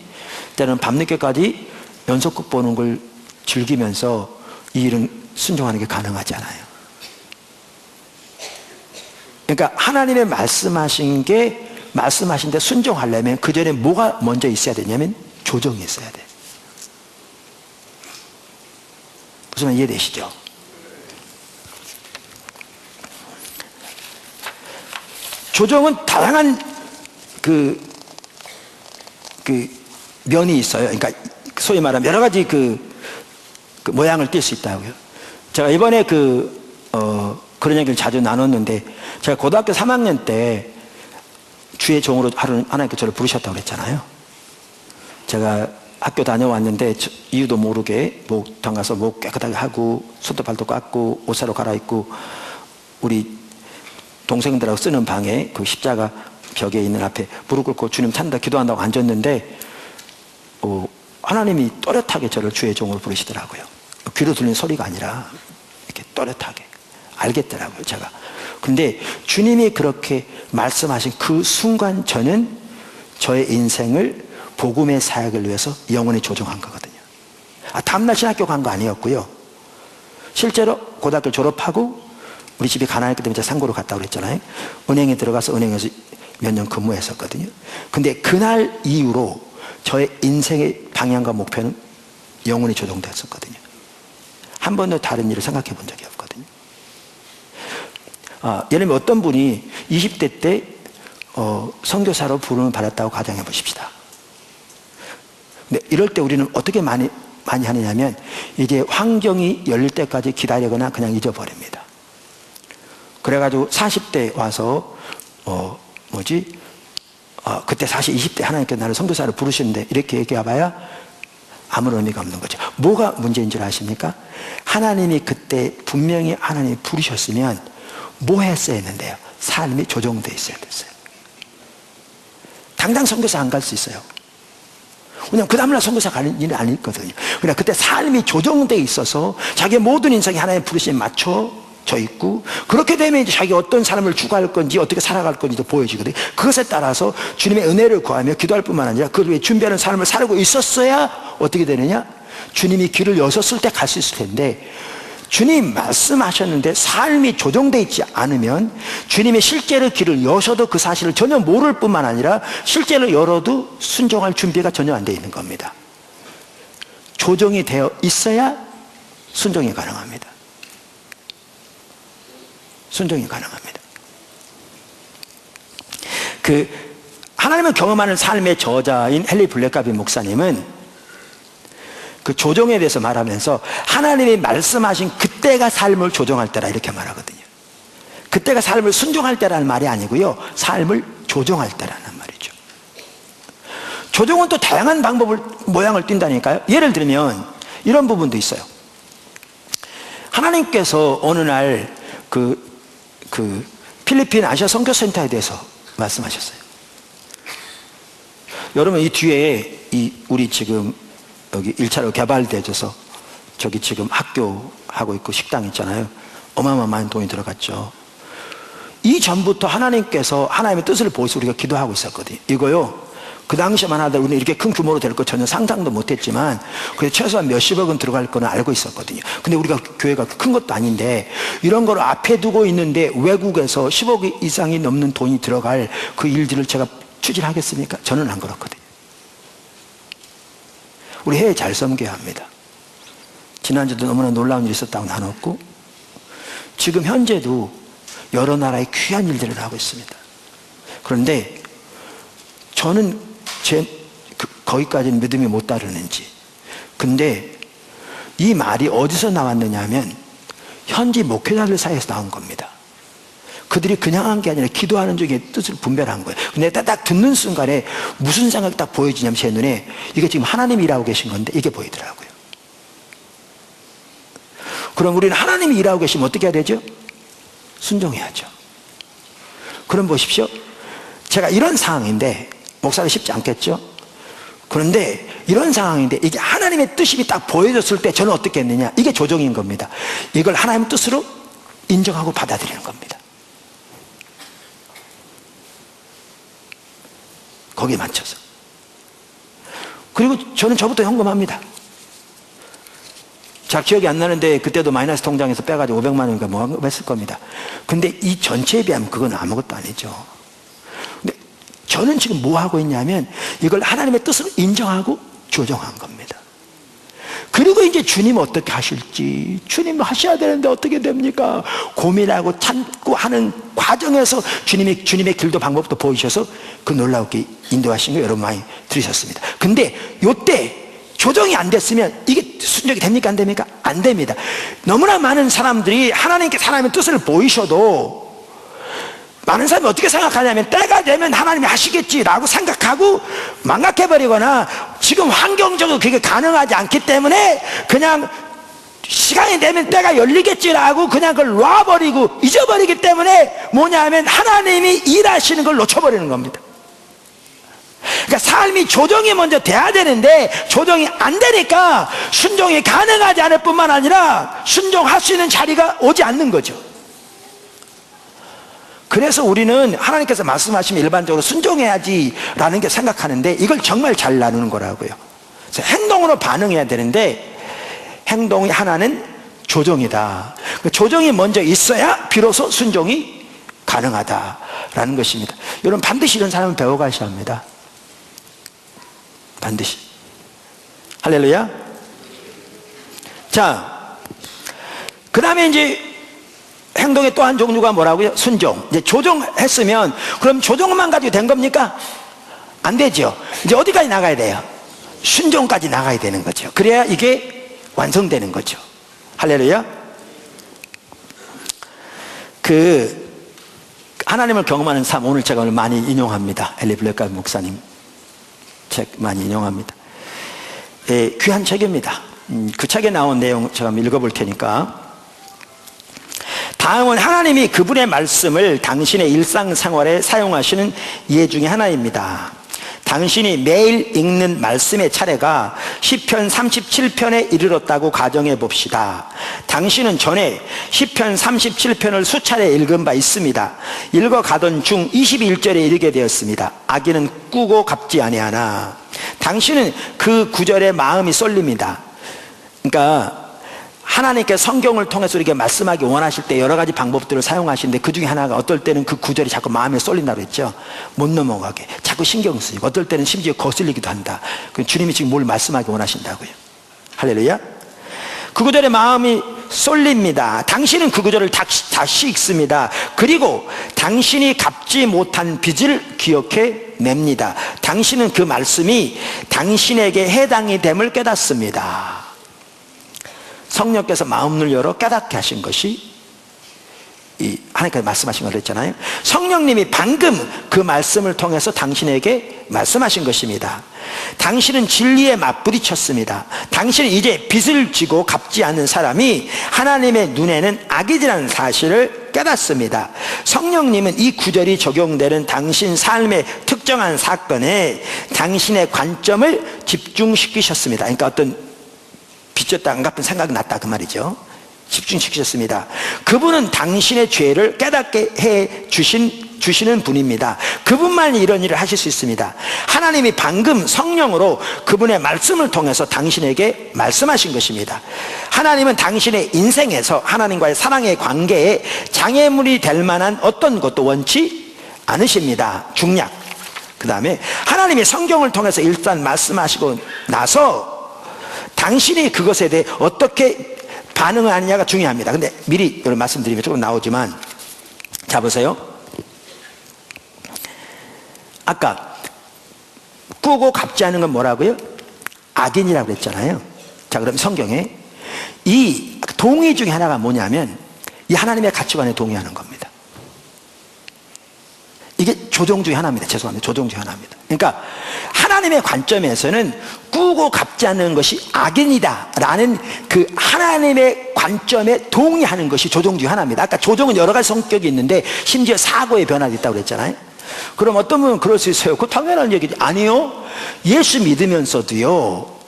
때로는 밤늦게까지 연속극 보는 걸 즐기면서 이 일은 순종하는 게 가능하지 않아요. 그러니까 하나님의 말씀하신 데 순종하려면 그 전에 뭐가 먼저 있어야 되냐면 조정이 있어야 돼. 무슨 말 이해되시죠? 조정은 다양한 그 면이 있어요. 그러니까 소위 말하면 여러 가지 그 모양을 띌 수 있다고요. 제가 이번에 그런 얘기를 자주 나눴는데, 제가 고등학교 3학년 때 주의 종으로 하나님께 저를 부르셨다고 그랬잖아요. 제가 학교 다녀왔는데 이유도 모르게 목탕 가서 목 깨끗하게 하고 손도 발도 깎고 옷 새로 갈아입고 우리 동생들하고 쓰는 방에 그 십자가 벽에 있는 앞에 무릎 꿇고 주님 찾는다 기도한다고 앉았는데 하나님이 또렷하게 저를 주의 종으로 부르시더라고요. 귀로 들리는 소리가 아니라 이렇게 또렷하게 알겠더라고요, 제가. 근데 주님이 그렇게 말씀하신 그 순간 저는 저의 인생을 복음의 사역을 위해서 영원히 조정한 거거든요. 다음날 신학교 간 거 아니었고요. 실제로 고등학교 졸업하고 우리 집이 가난했기 때문에 제가 상고로 갔다고 그랬잖아요. 은행에 들어가서 은행에서 몇 년 근무했었거든요. 근데 그날 이후로 저의 인생의 방향과 목표는 영원히 조정됐었거든요. 한 번도 다른 일을 생각해 본 적이 없거든요. 예를 들면 어떤 분이 20대 때 선교사로 부름을 받았다고 가정해 보십시다. 근데 이럴 때 우리는 어떻게 많이 하느냐면 이제 환경이 열릴 때까지 기다리거나 그냥 잊어버립니다. 그래가지고 40대 와서 그때 사실 20대 하나님께 나를 선교사로 부르시는데 이렇게 얘기해봐야 아무런 의미가 없는 거죠. 뭐가 문제인 줄 아십니까? 하나님이 그때 분명히 하나님이 부르셨으면 뭐 했어야 했는데요? 삶이 조정되어 있어야 됐어요. 당장 선교사 안 갈 수 있어요. 왜냐하면 그 다음날 선교사 가는 일은 아니거든요. 그러나 그때 삶이 조정되어 있어서 자기의 모든 인생이 하나님의 부르심에 맞춰져 있고, 그렇게 되면 이제 자기가 어떤 삶을 추구할 건지 어떻게 살아갈 건지도 보여지거든요. 그것에 따라서 주님의 은혜를 구하며 기도할 뿐만 아니라 그걸 위해 준비하는 삶을 살고 있었어야 어떻게 되느냐? 주님이 길을 여셨을 때 갈 수 있을 텐데, 주님 말씀하셨는데 삶이 조정되어 있지 않으면 주님이 실제로 길을 여셔도 그 사실을 전혀 모를 뿐만 아니라 실제로 열어도 순종할 준비가 전혀 안 되어 있는 겁니다. 조정이 되어 있어야 순종이 가능합니다. 순종이 가능합니다. 하나님을 경험하는 삶의 저자인 헨리 블랙가비 목사님은 그 조정에 대해서 말하면서 하나님이 말씀하신 그때가 삶을 조정할 때라 이렇게 말하거든요. 그때가 삶을 순종할 때라는 말이 아니고요, 삶을 조정할 때라는 말이죠. 조정은 또 다양한 모양을 띈다니까요. 예를 들면 이런 부분도 있어요. 하나님께서 어느 날 필리핀 아시아 선교센터에 대해서 말씀하셨어요. 여러분, 이 뒤에 우리 지금 여기 1차로 개발되어서 저기 지금 학교 하고 있고 식당 있잖아요. 어마어마한 돈이 들어갔죠. 이전부터 하나님께서 하나님의 뜻을 보여서 우리가 기도하고 있었거든요. 이거요, 그 당시에만 하더라도 우리는 이렇게 큰 규모로 될 거 전혀 상상도 못했지만 그래도 최소한 몇십억은 들어갈 거는 알고 있었거든요. 근데 우리가 교회가 큰 것도 아닌데 이런 걸 앞에 두고 있는데 외국에서 10억 이상이 넘는 돈이 들어갈 그 일들을 제가 추진하겠습니까? 저는 안 그렇거든요. 우리 해외 잘 섬겨야 합니다. 지난주도 너무나 놀라운 일이 있었다고 나눴고, 지금 현재도 여러 나라의 귀한 일들을 하고 있습니다. 그런데 저는 거기까지는 믿음이 못 따르는지, 근데 이 말이 어디서 나왔느냐 하면 현지 목회자들 사이에서 나온 겁니다. 그들이 그냥 한 게 아니라 기도하는 중에 뜻을 분별한 거예요. 근데 딱 듣는 순간에 무슨 생각이 딱 보여지냐면 제 눈에 이게 지금 하나님이 일하고 계신 건데 이게 보이더라고요. 그럼 우리는 하나님이 일하고 계시면 어떻게 해야 되죠? 순종해야죠. 그럼 보십시오. 제가 이런 상황인데, 목사가 쉽지 않겠죠? 그런데 이런 상황인데 이게 하나님의 뜻이 딱 보여졌을 때 저는 어떻게 했느냐? 이게 조정인 겁니다. 이걸 하나님의 뜻으로 인정하고 받아들이는 겁니다. 거기에 맞춰서. 그리고 저는 저부터 현금합니다. 잘 기억이 안 나는데 그때도 마이너스 통장에서 빼가지고 500만 원인가 뭐 했을 겁니다. 근데 이 전체에 비하면 그건 아무것도 아니죠. 근데 저는 지금 뭐 하고 있냐면 이걸 하나님의 뜻으로 인정하고 조정한 겁니다. 그리고 이제 주님 어떻게 하실지, 주님 하셔야 되는데 어떻게 됩니까? 고민하고 참고 하는 과정에서 주님의 길도 방법도 보이셔서 그 놀랍게 인도하신 거 여러분 많이 들으셨습니다. 근데 요때 조정이 안 됐으면 이게 순종이 됩니까? 안 됩니까? 안 됩니다. 너무나 많은 사람들이 하나님께 하나님의 뜻을 보이셔도 많은 사람이 어떻게 생각하냐면 때가 되면 하나님이 하시겠지라고 생각하고 망각해버리거나 지금 환경적으로 그게 가능하지 않기 때문에 그냥 시간이 되면 때가 열리겠지라고 그냥 그걸 놔버리고 잊어버리기 때문에 뭐냐 하면 하나님이 일하시는 걸 놓쳐버리는 겁니다. 그러니까 삶이 조정이 먼저 돼야 되는데 조정이 안 되니까 순종이 가능하지 않을 뿐만 아니라 순종할 수 있는 자리가 오지 않는 거죠. 그래서 우리는 하나님께서 말씀하시면 일반적으로 순종해야지라는 게 생각하는데 이걸 정말 잘 나누는 거라고요. 그래서 행동으로 반응해야 되는데 행동이 하나는 조정이다. 조정이 먼저 있어야 비로소 순종이 가능하다라는 것입니다. 여러분 반드시 이런 사람을 배워가셔야 합니다. 반드시. 할렐루야. 자, 그 다음에 이제 행동의 또 한 종류가 뭐라고요? 순종. 이제 조정했으면 그럼 조정만 가지고 된 겁니까? 안 되죠. 이제 어디까지 나가야 돼요? 순종까지 나가야 되는 거죠. 그래야 이게 완성되는 거죠. 할렐루야. 하나님을 경험하는 삶, 오늘 제가 많이 인용합니다. 헨리 블랙가비 목사님 책 많이 인용합니다. 귀한 책입니다. 그 책에 나온 내용 제가 한번 읽어볼 테니까. 다음은 하나님이 그분의 말씀을 당신의 일상생활에 사용하시는 예 중에 하나입니다. 당신이 매일 읽는 말씀의 차례가 시편 37편에 이르렀다고 가정해 봅시다. 당신은 전에 시편 37편을 수차례 읽은 바 있습니다. 읽어가던 중 21절에 이르게 되었습니다. 악인은 꾸고 갚지 아니하나. 당신은 그 구절에 마음이 쏠립니다. 그러니까 하나님께 성경을 통해서 이렇게 말씀하기 원하실 때 여러 가지 방법들을 사용하시는데, 그 중에 하나가 어떨 때는 그 구절이 자꾸 마음에 쏠린다고 했죠. 못 넘어가게 자꾸 신경 쓰이고, 어떨 때는 심지어 거슬리기도 한다. 주님이 지금 뭘 말씀하기 원하신다고요. 할렐루야. 그 구절에 마음이 쏠립니다. 당신은 그 구절을 다시 읽습니다. 그리고 당신이 갚지 못한 빚을 기억해 냅니다. 당신은 그 말씀이 당신에게 해당이 됨을 깨닫습니다. 성령께서 마음을 열어 깨닫게 하신 것이 하나님께서 말씀하신 걸 했잖아요. 성령님이 방금 그 말씀을 통해서 당신에게 말씀하신 것입니다. 당신은 진리에 맞부딪혔습니다. 당신은 이제 빚을 지고 갚지 않는 사람이 하나님의 눈에는 악이라는 사실을 깨닫습니다. 성령님은 이 구절이 적용되는 당신 삶의 특정한 사건에 당신의 관점을 집중시키셨습니다. 그러니까 어떤 빚졌다 안 갚은 생각이 났다, 그 말이죠. 집중시키셨습니다. 그분은 당신의 죄를 깨닫게 해 주시는 분입니다. 그분만 이런 일을 하실 수 있습니다. 하나님이 방금 성령으로 그분의 말씀을 통해서 당신에게 말씀하신 것입니다. 하나님은 당신의 인생에서 하나님과의 사랑의 관계에 장애물이 될 만한 어떤 것도 원치 않으십니다. 중략. 그 다음에 하나님이 성경을 통해서 일단 말씀하시고 나서 당신이 그것에 대해 어떻게 반응을 하느냐가 중요합니다. 근데 미리 말씀드리면 조금 나오지만, 자 보세요. 아까 꾸고 갚지 않은 건 뭐라고요? 악인이라고 그랬잖아요. 자, 그럼 성경에 이 동의 중에 하나가 뭐냐면 이 하나님의 가치관에 동의하는 겁니다. 이게 조정 중에 하나입니다. 죄송합니다. 조정 중에 하나입니다. 그러니까 하나님의 관점에서는 꾸고 갚지 않는 것이 악인이다 라는 그 하나님의 관점에 동의하는 것이 조정 중에 하나입니다. 아까 조정은 여러 가지 성격이 있는데 심지어 사고의 변화도 있다고 그랬잖아요. 그럼 어떤 분은 그럴 수 있어요. 그거 당연한 얘기지. 아니요, 예수 믿으면서도요,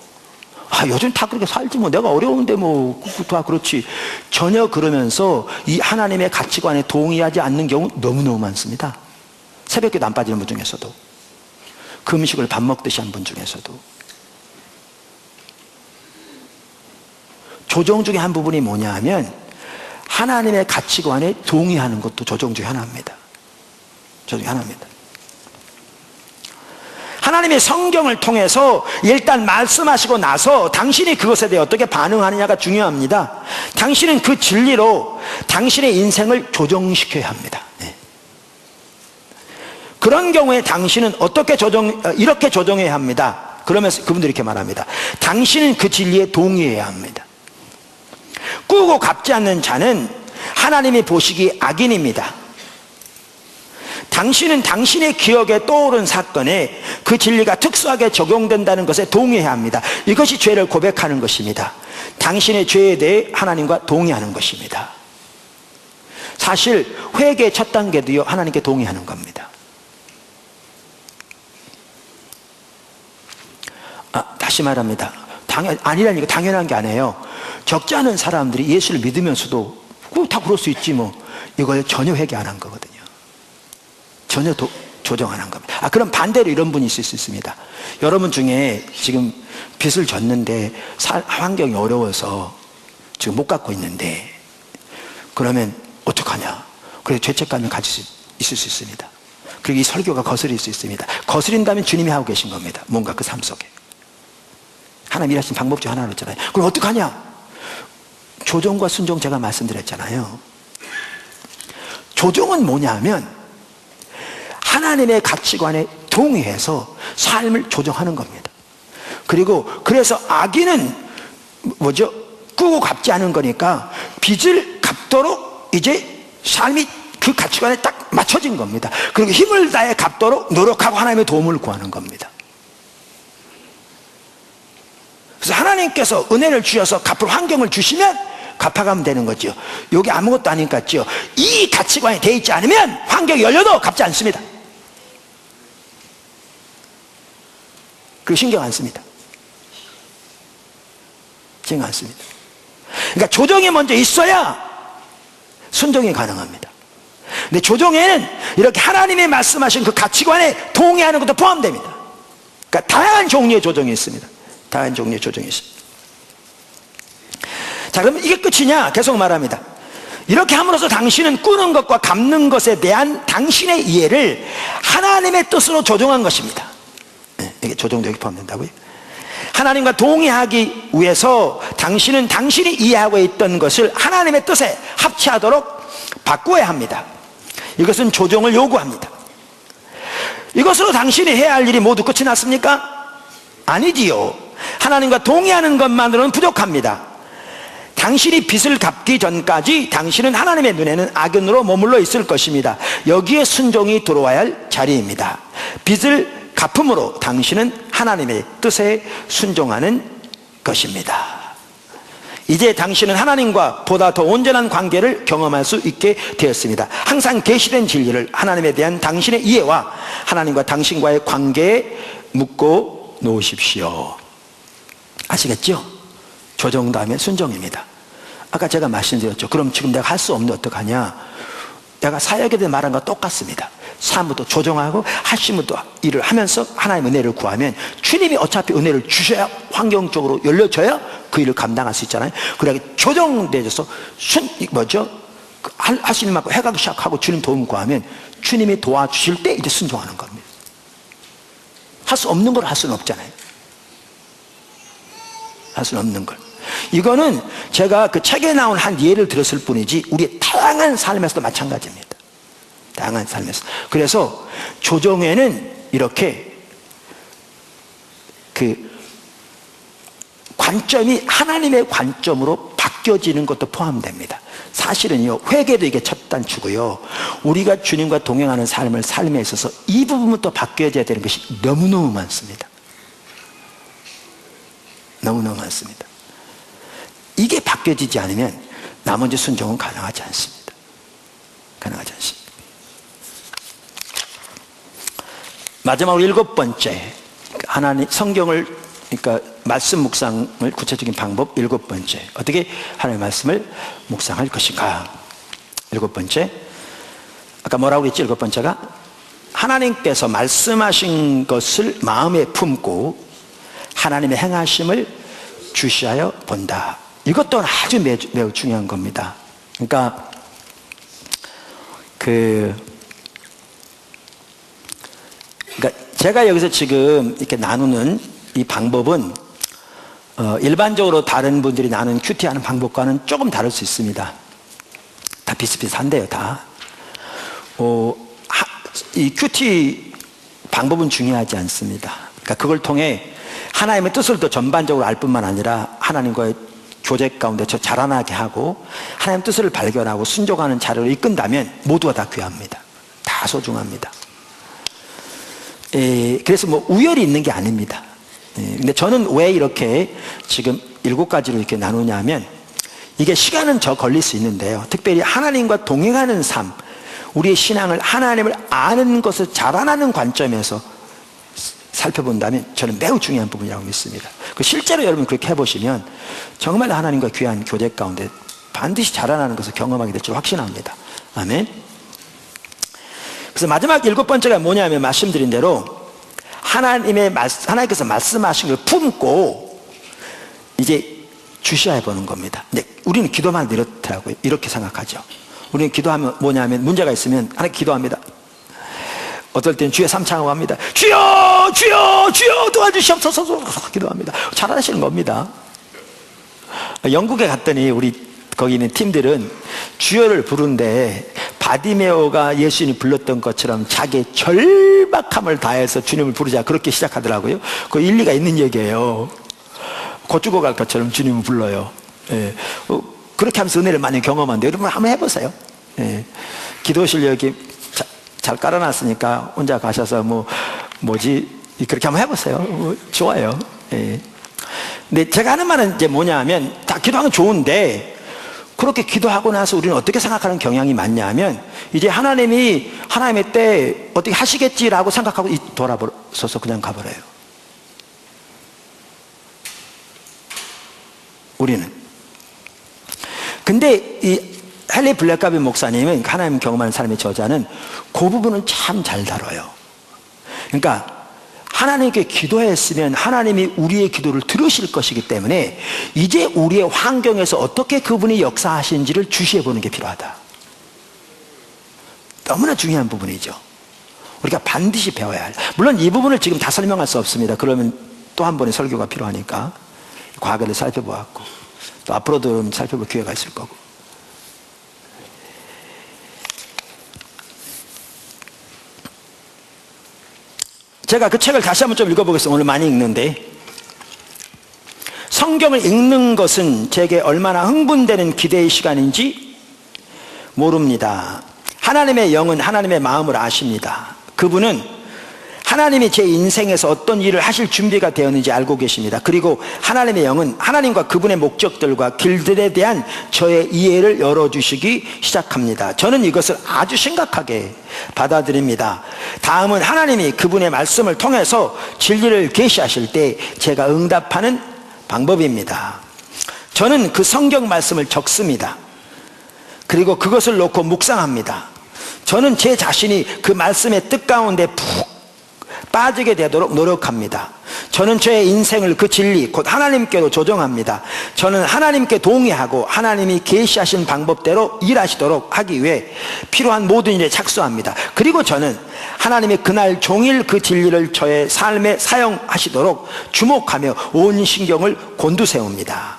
요즘 다 그렇게 살지 뭐, 내가 어려운데 뭐 다 그렇지. 전혀 그러면서 이 하나님의 가치관에 동의하지 않는 경우 너무너무 많습니다. 새벽에도 안 빠지는 분 중에서도, 금식을 밥 먹듯이 한 분 중에서도. 조정 중에 한 부분이 뭐냐 하면 하나님의 가치관에 동의하는 것도 조정 중에 하나입니다. 조정 중에 하나입니다. 하나님의 성경을 통해서 일단 말씀하시고 나서 당신이 그것에 대해 어떻게 반응하느냐가 중요합니다. 당신은 그 진리로 당신의 인생을 조정시켜야 합니다. 네. 그런 경우에 당신은 이렇게 조정해야 합니다. 그러면서 그분들이 이렇게 말합니다. 당신은 그 진리에 동의해야 합니다. 꾸고 갚지 않는 자는 하나님이 보시기에 악인입니다. 당신은 당신의 기억에 떠오른 사건에 그 진리가 특수하게 적용된다는 것에 동의해야 합니다. 이것이 죄를 고백하는 것입니다. 당신의 죄에 대해 하나님과 동의하는 것입니다. 사실 회개의 첫 단계도요, 하나님께 동의하는 겁니다. 다시 말합니다. 아니라니까 당연한 게 아니에요. 적지 않은 사람들이 예수를 믿으면서도 다 그럴 수 있지 뭐, 이걸 전혀 회개 안 한 거거든요. 전혀 조정 안 한 겁니다. 그럼 반대로 이런 분이 있을 수 있습니다. 여러분 중에 지금 빚을 졌는데 환경이 어려워서 지금 못 갚고 있는데, 그러면 어떡하냐? 그래서 죄책감을 가질 수 있을 수 있습니다. 그리고 이 설교가 거스릴 수 있습니다. 거스린다면 주님이 하고 계신 겁니다. 뭔가 그 삶 속에 하나님 일하신 방법 중 하나로 했잖아요. 그럼 어떡하냐? 조정과 순종 제가 말씀드렸잖아요. 조정은 뭐냐 하면 하나님의 가치관에 동의해서 삶을 조정하는 겁니다. 그래서 악인은 뭐죠? 꾸고 갚지 않은 거니까 빚을 갚도록 이제 삶이 그 가치관에 딱 맞춰진 겁니다. 그리고 힘을 다해 갚도록 노력하고 하나님의 도움을 구하는 겁니다. 그래서 하나님께서 은혜를 주셔서 갚을 환경을 주시면 갚아가면 되는 거죠. 여기 아무것도 아니니까요. 이 가치관이 돼 있지 않으면 환경이 열려도 갚지 않습니다. 그리고 신경 안 씁니다. 신경 안 씁니다. 그러니까 조정이 먼저 있어야 순종이 가능합니다. 근데 조정에는 이렇게 하나님의 말씀하신 그 가치관에 동의하는 것도 포함됩니다. 그러니까 다양한 종류의 조정이 있습니다. 다양한 종류의 조정이 있습니다. 자, 그러면 이게 끝이냐? 계속 말합니다. 이렇게 함으로써 당신은 꾸는 것과 갚는 것에 대한 당신의 이해를 하나님의 뜻으로 조정한 것입니다. 이게 조정도 여기 포함된다고요? 하나님과 동의하기 위해서 당신은 당신이 이해하고 있던 것을 하나님의 뜻에 합치하도록 바꾸어야 합니다. 이것은 조정을 요구합니다. 이것으로 당신이 해야 할 일이 모두 끝이 났습니까? 아니지요. 하나님과 동의하는 것만으로는 부족합니다. 당신이 빚을 갚기 전까지 당신은 하나님의 눈에는 악인으로 머물러 있을 것입니다. 여기에 순종이 들어와야 할 자리입니다. 빚을 갚음으로 당신은 하나님의 뜻에 순종하는 것입니다. 이제 당신은 하나님과 보다 더 온전한 관계를 경험할 수 있게 되었습니다. 항상 계시된 진리를 하나님에 대한 당신의 이해와 하나님과 당신과의 관계에 묶어 놓으십시오. 아시겠죠? 조정 다음에 순종입니다. 아까 제가 말씀드렸죠. 그럼 지금 내가 할 수 없는데 어떡하냐? 내가 사역에 대해 말한 거 똑같습니다. 삶부터 조정하고 하심부터 일을 하면서 하나님의 은혜를 구하면 주님이 어차피 은혜를 주셔야 환경적으로 열려져야 그 일을 감당할 수 있잖아요. 그래 조정되어서 하시는 만큼 해가기 시작하고 주님 도움 구하면 주님이 도와주실 때 이제 순종하는 겁니다. 할 수 없는 걸 할 수는 없잖아요. 할 수는 없는 걸. 이거는 제가 그 책에 나온 한 예를 들었을 뿐이지 우리의 다양한 삶에서도 마찬가지입니다. 다양한 삶에서. 그래서 조정에는 이렇게 그 관점이 하나님의 관점으로 바뀌어지는 것도 포함됩니다. 사실은요, 회개도 이게 첫 단추고요. 우리가 주님과 동행하는 삶을 삶에 있어서 이 부분부터 바뀌어져야 되는 것이 너무너무 많습니다. 너무너무 많습니다. 이게 바뀌어지지 않으면 나머지 순종은 가능하지 않습니다. 가능하지 않습니다. 마지막으로 7번째, 하나님 성경을, 그러니까 말씀 묵상을 구체적인 방법 7번째, 어떻게 하나님의 말씀을 묵상할 것인가. 7번째, 아까 뭐라고 그랬지? 7번째가 하나님께서 말씀하신 것을 마음에 품고 하나님의 행하심을 주시하여 본다. 이것 또한 아주 매우 중요한 겁니다. 그러니까 제가 여기서 지금 이렇게 나누는 이 방법은 일반적으로 다른 분들이 나누는 큐티하는 방법과는 조금 다를 수 있습니다. 다 비슷비슷한데요, 다. 이 큐티 방법은 중요하지 않습니다. 그러니까 그걸 통해 하나님의 뜻을 더 전반적으로 알 뿐만 아니라 하나님과의 교제 가운데 저 자라나게 하고 하나님 뜻을 발견하고 순종하는 자료를 이끈다면 모두가 다 귀합니다. 다 소중합니다. 그래서 뭐 우열이 있는 게 아닙니다. 근데 저는 왜 이렇게 지금 7가지로 이렇게 나누냐면 이게 시간은 저 걸릴 수 있는데요. 특별히 하나님과 동행하는 삶, 우리의 신앙을 하나님을 아는 것을 자라나는 관점에서 살펴본다면 저는 매우 중요한 부분이라고 믿습니다. 실제로 여러분 그렇게 해보시면 정말 하나님과 귀한 교제 가운데 반드시 자라나는 것을 경험하게 될 줄 확신합니다. 아멘. 그래서 마지막 7번째가 뭐냐면 말씀드린 대로 하나님께서 말씀하신 걸 품고 이제 주시해 보는 겁니다. 근데 우리는 기도만 이렇더라고요. 이렇게 생각하죠. 우리는 기도하면 뭐냐면 문제가 있으면 하나님 기도합니다. 어떨 땐 주의 삼창하고 합니다. 주여 주여 주여 도와주시옵소서 기도합니다. 잘하시는 겁니다. 영국에 갔더니 우리 거기 있는 팀들은 주여를 부른데 바디메오가 예수님이 불렀던 것처럼 자기의 절박함을 다해서 주님을 부르자 그렇게 시작하더라고요. 그 일리가 있는 얘기예요. 곧 죽어갈 것처럼 주님을 불러요. 그렇게 하면서 은혜를 많이 경험한데 여러분 한번 해보세요. 기도 실력이 잘 깔아놨으니까 혼자 가셔서 그렇게 한번 해보세요. 좋아요. 근데 제가 하는 말은 이제 뭐냐 하면 다 기도하는 건 좋은데 그렇게 기도하고 나서 우리는 어떻게 생각하는 경향이 많냐 하면 이제 하나님이 하나님의 때 어떻게 하시겠지라고 생각하고 돌아서서 그냥 가버려요. 우리는. 근데 이 헨리 블랙가비 목사님은, 하나님 경험하는 사람의 저자는 그 부분은 참 잘 다뤄요. 그러니까 하나님께 기도했으면 하나님이 우리의 기도를 들으실 것이기 때문에 이제 우리의 환경에서 어떻게 그분이 역사하시는지를 주시해 보는 게 필요하다. 너무나 중요한 부분이죠. 우리가 반드시 배워야 할. 물론 이 부분을 지금 다 설명할 수 없습니다. 그러면 또 한 번의 설교가 필요하니까 과거를 살펴보았고 또 앞으로도 살펴볼 기회가 있을 거고. 제가 그 책을 다시 한번 좀 읽어보겠습니다. 오늘 많이 읽는데, 성경을 읽는 것은 제게 얼마나 흥분되는 기대의 시간인지 모릅니다. 하나님의 영은 하나님의 마음을 아십니다. 그분은 하나님이 제 인생에서 어떤 일을 하실 준비가 되었는지 알고 계십니다. 그리고 하나님의 영은 하나님과 그분의 목적들과 길들에 대한 저의 이해를 열어주시기 시작합니다. 저는 이것을 아주 심각하게 받아들입니다. 다음은 하나님이 그분의 말씀을 통해서 진리를 계시하실 때 제가 응답하는 방법입니다. 저는 그 성경 말씀을 적습니다. 그리고 그것을 놓고 묵상합니다. 저는 제 자신이 그 말씀의 뜻 가운데 푹 빠지게 되도록 노력합니다. 저는 저의 인생을 그 진리 곧 하나님께로 조정합니다. 저는 하나님께 동의하고 하나님이 계시하신 방법대로 일하시도록 하기 위해 필요한 모든 일에 착수합니다. 그리고 저는 하나님이 그날 종일 그 진리를 저의 삶에 사용하시도록 주목하며 온 신경을 곤두세웁니다.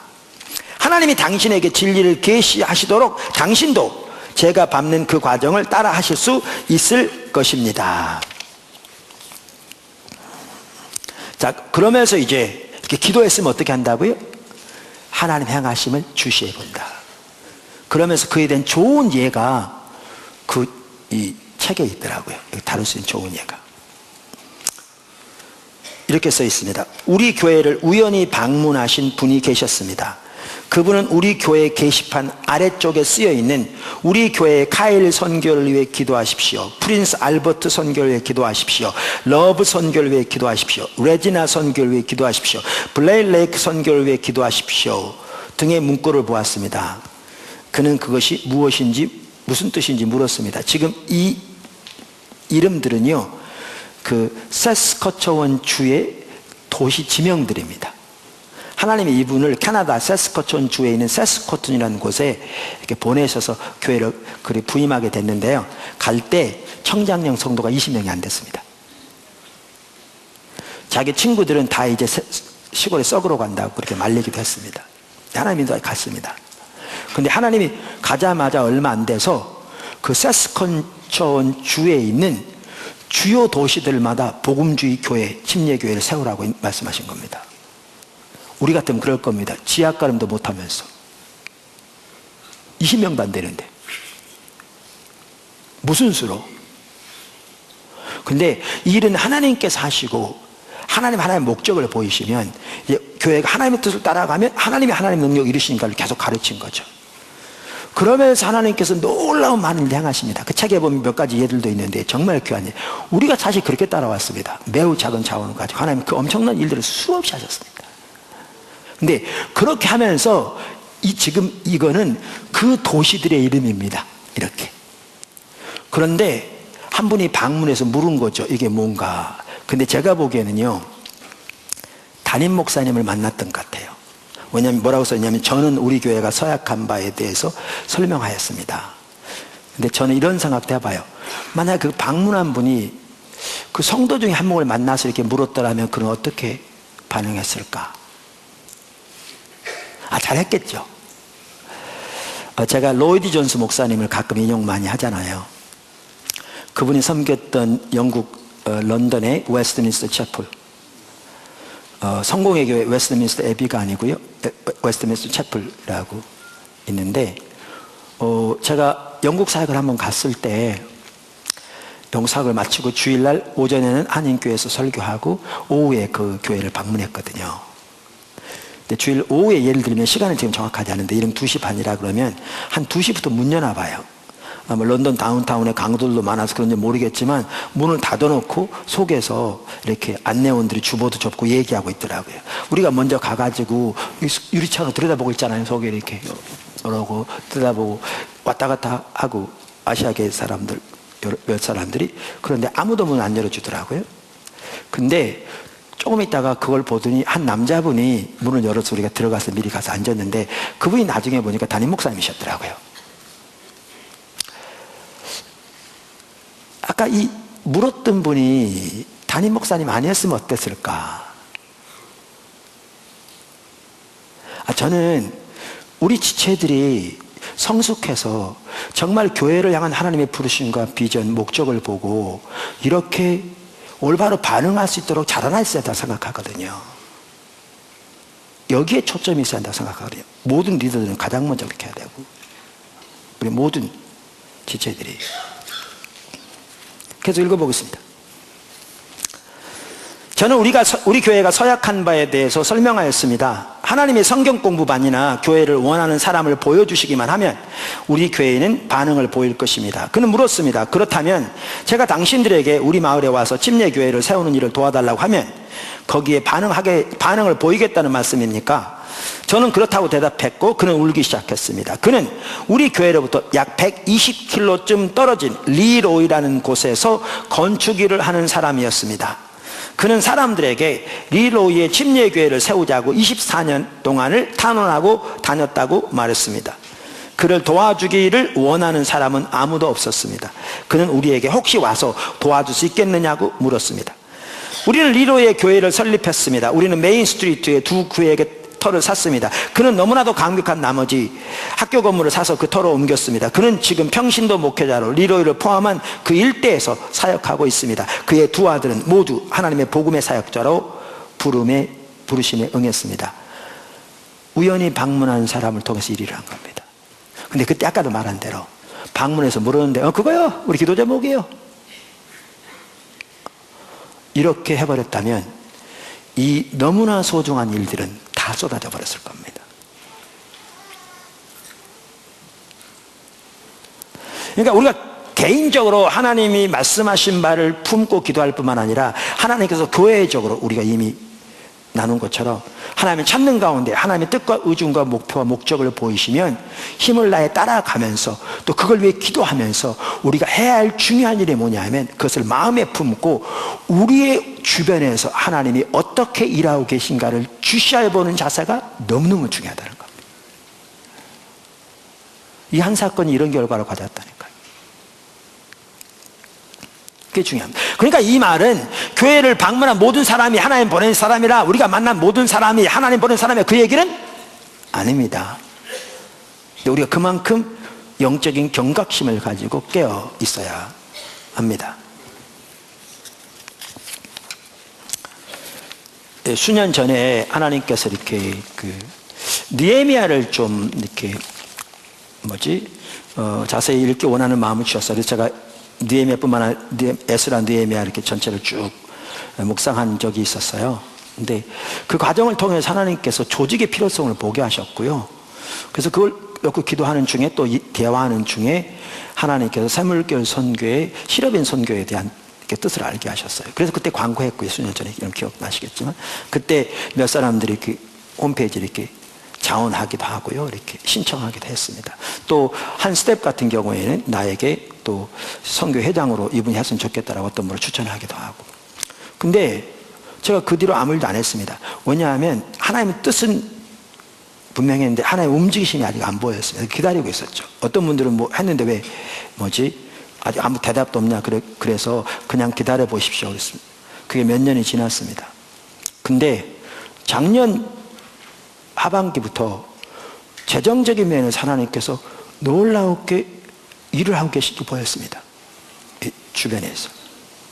하나님이 당신에게 진리를 계시하시도록 당신도 제가 밟는 그 과정을 따라 하실 수 있을 것입니다. 자, 그러면서 이제 이렇게 기도했으면 어떻게 한다고요? 하나님 향하심을 주시해 본다. 그러면서 그에 대한 좋은 예가 이 책에 있더라고요. 다룰 수 있는 좋은 예가. 이렇게 써 있습니다. 우리 교회를 우연히 방문하신 분이 계셨습니다. 그분은 우리 교회 게시판 아래쪽에 쓰여있는 우리 교회의 카일 선교를 위해 기도하십시오, 프린스 알버트 선교를 위해 기도하십시오, 러브 선교를 위해 기도하십시오, 레지나 선교를 위해 기도하십시오, 블레일 레이크 선교를 위해 기도하십시오 등의 문구를 보았습니다. 그는 그것이 무엇인지 무슨 뜻인지 물었습니다. 지금 이 이름들은요, 그 세스커처원 주의 도시 지명들입니다. 하나님이 이분을 캐나다 세스커촌 주에 있는 세스코튼이라는 곳에 이렇게 보내셔서 교회를 그리 부임하게 됐는데요. 갈 때 청장령 성도가 20명이 안 됐습니다. 자기 친구들은 다 이제 시골에 썩으러 간다고 그렇게 말리기도 했습니다. 하나님도 갔습니다. 근데 하나님이 가자마자 얼마 안 돼서 그 세스커촌 주에 있는 주요 도시들마다 복음주의 교회, 침례교회를 세우라고 말씀하신 겁니다. 우리 같으면 그럴 겁니다. 지하 가름도 못하면서 20명도 안 되는데 무슨 수로? 근데 이 일은 하나님께서 하시고 하나님의 목적을 보이시면 이제 교회가 하나님의 뜻을 따라가면 하나님이 하나님의 능력을 이루시니까를 계속 가르친 거죠. 그러면서 하나님께서 놀라운 많은 일을 행하십니다. 그 책에 보면 몇 가지 예들도 있는데 정말 귀한 일. 우리가 사실 그렇게 따라왔습니다. 매우 작은 자원을 가지고 하나님 그 엄청난 일들을 수없이 하셨습니다. 근데 그렇게 하면서 지금 이거는 그 도시들의 이름입니다. 이렇게. 그런데 한 분이 방문해서 물은 거죠. 이게 뭔가. 근데 제가 보기에는요, 담임 목사님을 만났던 것 같아요. 왜냐하면 뭐라고 썼냐면, 저는 우리 교회가 서약한 바에 대해서 설명하였습니다. 근데 저는 이런 생각도 해봐요. 만약 그 방문한 분이 그 성도 중에 한 명을 만나서 이렇게 물었더라면 그는 어떻게 반응했을까? 잘했겠죠. 제가 로이드 존스 목사님을 가끔 인용 많이 하잖아요. 그분이 섬겼던 영국 런던의 웨스트민스터 채플, 성공의 교회 웨스트민스터 애비가 아니고요, 웨스트민스터 채플이라고 있는데, 제가 영국 사역을 한번 갔을 때 영국 사역을 마치고 주일날 오전에는 한인교회에서 설교하고 오후에 그 교회를 방문했거든요. 근데 주일 오후에 예를 들면 시간은 지금 정확하지 않은데 이름 2시 반이라 그러면 한 2시부터 문 여나 봐요. 아마 런던 다운타운에 강도들도 많아서 그런지 모르겠지만 문을 닫아놓고 속에서 이렇게 안내원들이 주보도 접고 얘기하고 있더라고요. 우리가 먼저 가가지고 유리창으로 들여다보고 있잖아요. 속에 이렇게 이러고 들여다보고 왔다 갔다 하고 아시아계 사람들 몇 사람들이. 그런데 아무도 문 안 열어주더라고요. 근데 조금 있다가 그걸 보더니 한 남자분이 문을 열어서 우리가 들어가서 미리 가서 앉았는데 그분이 나중에 보니까 담임 목사님이셨더라고요. 아까 이 물었던 분이 담임 목사님 아니었으면 어땠을까? 저는 우리 지체들이 성숙해서 정말 교회를 향한 하나님의 부르심과 비전, 목적을 보고 이렇게 올바로 반응할 수 있도록 자라나 있어야 한다고 생각하거든요. 여기에 초점이 있어야 한다고 생각하거든요. 모든 리더들은 가장 먼저 그렇게 해야 되고 우리 모든 지체들이. 계속 읽어보겠습니다. 저는 우리 교회가 서약한 바에 대해서 설명하였습니다. 하나님의 성경 공부반이나 교회를 원하는 사람을 보여주시기만 하면 우리 교회는 반응을 보일 것입니다. 그는 물었습니다. 그렇다면 제가 당신들에게 우리 마을에 와서 침례교회를 세우는 일을 도와달라고 하면 거기에 반응을 보이겠다는 말씀입니까? 저는 그렇다고 대답했고 그는 울기 시작했습니다. 그는 우리 교회로부터 약 120km쯤 떨어진 리로이라는 곳에서 건축 일을 하는 사람이었습니다. 그는 사람들에게 리로이의 침례교회를 세우자고 24년 동안을 탄원하고 다녔다고 말했습니다. 그를 도와주기를 원하는 사람은 아무도 없었습니다. 그는 우리에게 혹시 와서 도와줄 수 있겠느냐고 물었습니다. 우리는 리로이의 교회를 설립했습니다. 우리는 메인 스트리트에 두 교회에게 터를 샀습니다. 그는 너무나도 강력한 나머지 학교 건물을 사서 그 터로 옮겼습니다. 그는 지금 평신도 목회자로 리로이를 포함한 그 일대에서 사역하고 있습니다. 그의 두 아들은 모두 하나님의 복음의 사역자로 부르심에 응했습니다. 우연히 방문한 사람을 통해서 일을 한 겁니다. 근데 그때 아까도 말한 대로 방문해서 물었는데 그거요? 우리 기도 제목이에요. 이렇게 해버렸다면 이 너무나 소중한 일들은 다 쏟아져 버렸을 겁니다. 그러니까 우리가 개인적으로 하나님이 말씀하신 바를 품고 기도할 뿐만 아니라 하나님께서 교회적으로 우리가 이미 나눈 것처럼 하나님을 찾는 가운데 하나님의 뜻과 의중과 목표와 목적을 보이시면 힘을 다해 따라가면서 또 그걸 위해 기도하면서 우리가 해야 할 중요한 일이 뭐냐 하면 그것을 마음에 품고 우리의 주변에서 하나님이 어떻게 일하고 계신가를 주시해보는 자세가 너무너무 중요하다는 겁니다. 이 한 사건이 이런 결과를 가져왔다니까요. 그게 중요합니다. 그러니까 이 말은 교회를 방문한 모든 사람이 하나님 보낸 사람이라 우리가 만난 모든 사람이 하나님 보낸 사람이야 그 얘기는 아닙니다. 근데 우리가 그만큼 영적인 경각심을 가지고 깨어 있어야 합니다. 수년 전에 하나님께서 이렇게 느헤미야를 좀 이렇게 자세히 읽기 원하는 마음을 주셨어요. 그래서 제가 느헤미야뿐만 아니라 에스라, 느헤미야 이렇게 전체를 쭉 묵상한 적이 있었어요. 근데 그 과정을 통해서 하나님께서 조직의 필요성을 보게 하셨고요. 그래서 그걸 엮고 기도하는 중에 또 대화하는 중에 하나님께서 새물결 선교의 실업인 선교에 대한 뜻을 알게 하셨어요. 그래서 그때 광고했고요. 수년 전에 이런 기억나시겠지만 그때 몇 사람들이 그 홈페이지에 이렇게 자원하기도 하고요. 이렇게 신청하기도 했습니다. 또 한 스텝 같은 경우에는 나에게 또 선교 회장으로 이분이 했으면 좋겠다라고 어떤 분을 추천하기도 하고. 근데 제가 그 뒤로 아무 일도 안 했습니다. 왜냐하면 하나님의 뜻은 분명했는데 하나님의 움직이심이 아직 안 보였습니다. 기다리고 있었죠. 어떤 분들은 뭐 했는데 왜 아직 아무 대답도 없냐 그래서 그냥 기다려 보십시오 그랬습니다. 그게 몇 년이 지났습니다. 근데 작년 하반기부터 재정적인 면에서 하나님께서 놀라웠게 일을 하고 계시게 보였습니다. 주변에서.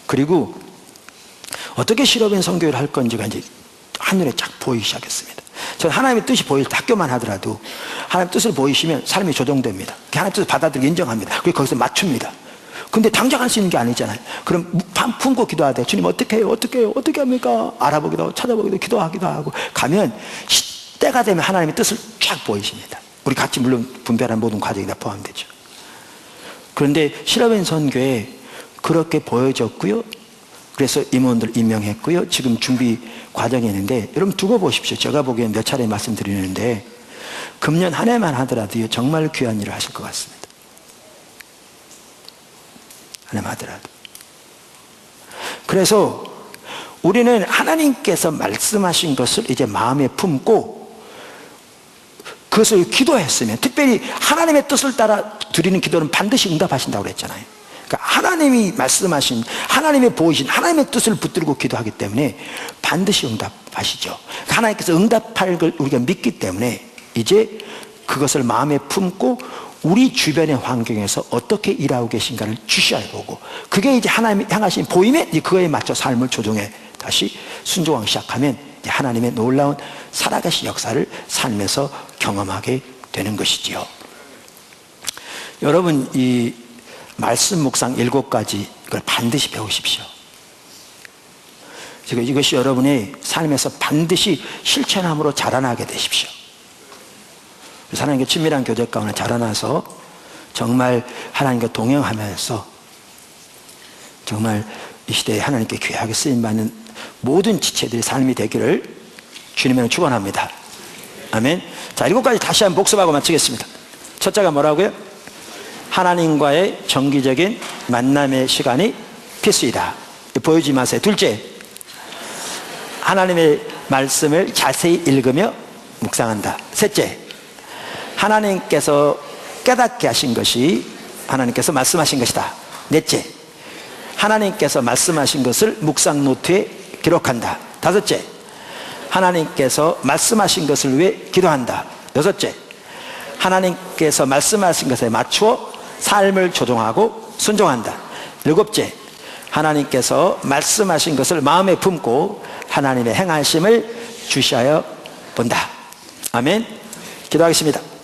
그리고 어떻게 실업인 선교를 할 건지가 이제 한눈에 쫙 보이기 시작했습니다. 저는 하나님의 뜻이 보일 때 학교만 하더라도 하나님의 뜻을 보이시면 삶이 조정됩니다. 하나님의 뜻을 받아들이고 인정합니다. 그리고 거기서 맞춥니다. 근데 당장 할 수 있는 게 아니잖아요. 그럼 품고 기도하되 주님 어떻게 해요? 어떻게 합니까? 알아보기도 하고 찾아보기도 기도하기도 하고 가면 때가 되면 하나님의 뜻을 쫙 보이십니다. 우리 같이 물론 분별하는 모든 과정이 다 포함되죠. 그런데 실화된 선교에 그렇게 보여졌고요. 그래서 임원들 임명했고요. 지금 준비 과정이 있는데 여러분 두고 보십시오. 제가 보기엔 몇 차례 말씀드리는데 금년 한 해만 하더라도 정말 귀한 일을 하실 것 같습니다. 한 해만 하더라도. 그래서 우리는 하나님께서 말씀하신 것을 이제 마음에 품고 그것을 기도했으면, 특별히 하나님의 뜻을 따라 드리는 기도는 반드시 응답하신다고 그랬잖아요. 그러니까 하나님이 말씀하신, 하나님의 보이신 하나님의 뜻을 붙들고 기도하기 때문에 반드시 응답하시죠. 하나님께서 응답할 걸 우리가 믿기 때문에 이제 그것을 마음에 품고 우리 주변의 환경에서 어떻게 일하고 계신가를 주시해야 보고, 그게 이제 하나님이 향하신 보임에 그거에 맞춰 삶을 조정해 다시 순종하기 시작하면 하나님의 놀라운 살아계신 역사를 삶에서 경험하게 되는 것이지요. 여러분, 이 말씀 묵상 7가지 이걸 반드시 배우십시오. 지금 이것이 여러분의 삶에서 반드시 실천함으로 자라나게 되십시오. 하나님과 친밀한 교제 가운데 자라나서 정말 하나님과 동행하면서 정말 이 시대에 하나님께 귀하게 쓰임받는 모든 지체들의 삶이 되기를 주님의 축원합니다. 아멘. 자, 7가지 다시 한번 복습하고 마치겠습니다. 첫째가 뭐라고요? 하나님과의 정기적인 만남의 시간이 필수이다. 보여주지 마세요. 둘째, 하나님의 말씀을 자세히 읽으며 묵상한다. 셋째, 하나님께서 깨닫게 하신 것이 하나님께서 말씀하신 것이다. 넷째, 하나님께서 말씀하신 것을 묵상 노트에 기록한다. 다섯째, 하나님께서 말씀하신 것을 위해 기도한다. 여섯째, 하나님께서 말씀하신 것에 맞추어 삶을 조정하고 순종한다. 일곱째, 하나님께서 말씀하신 것을 마음에 품고 하나님의 행하심을 주시하여 본다. 아멘. 기도하겠습니다.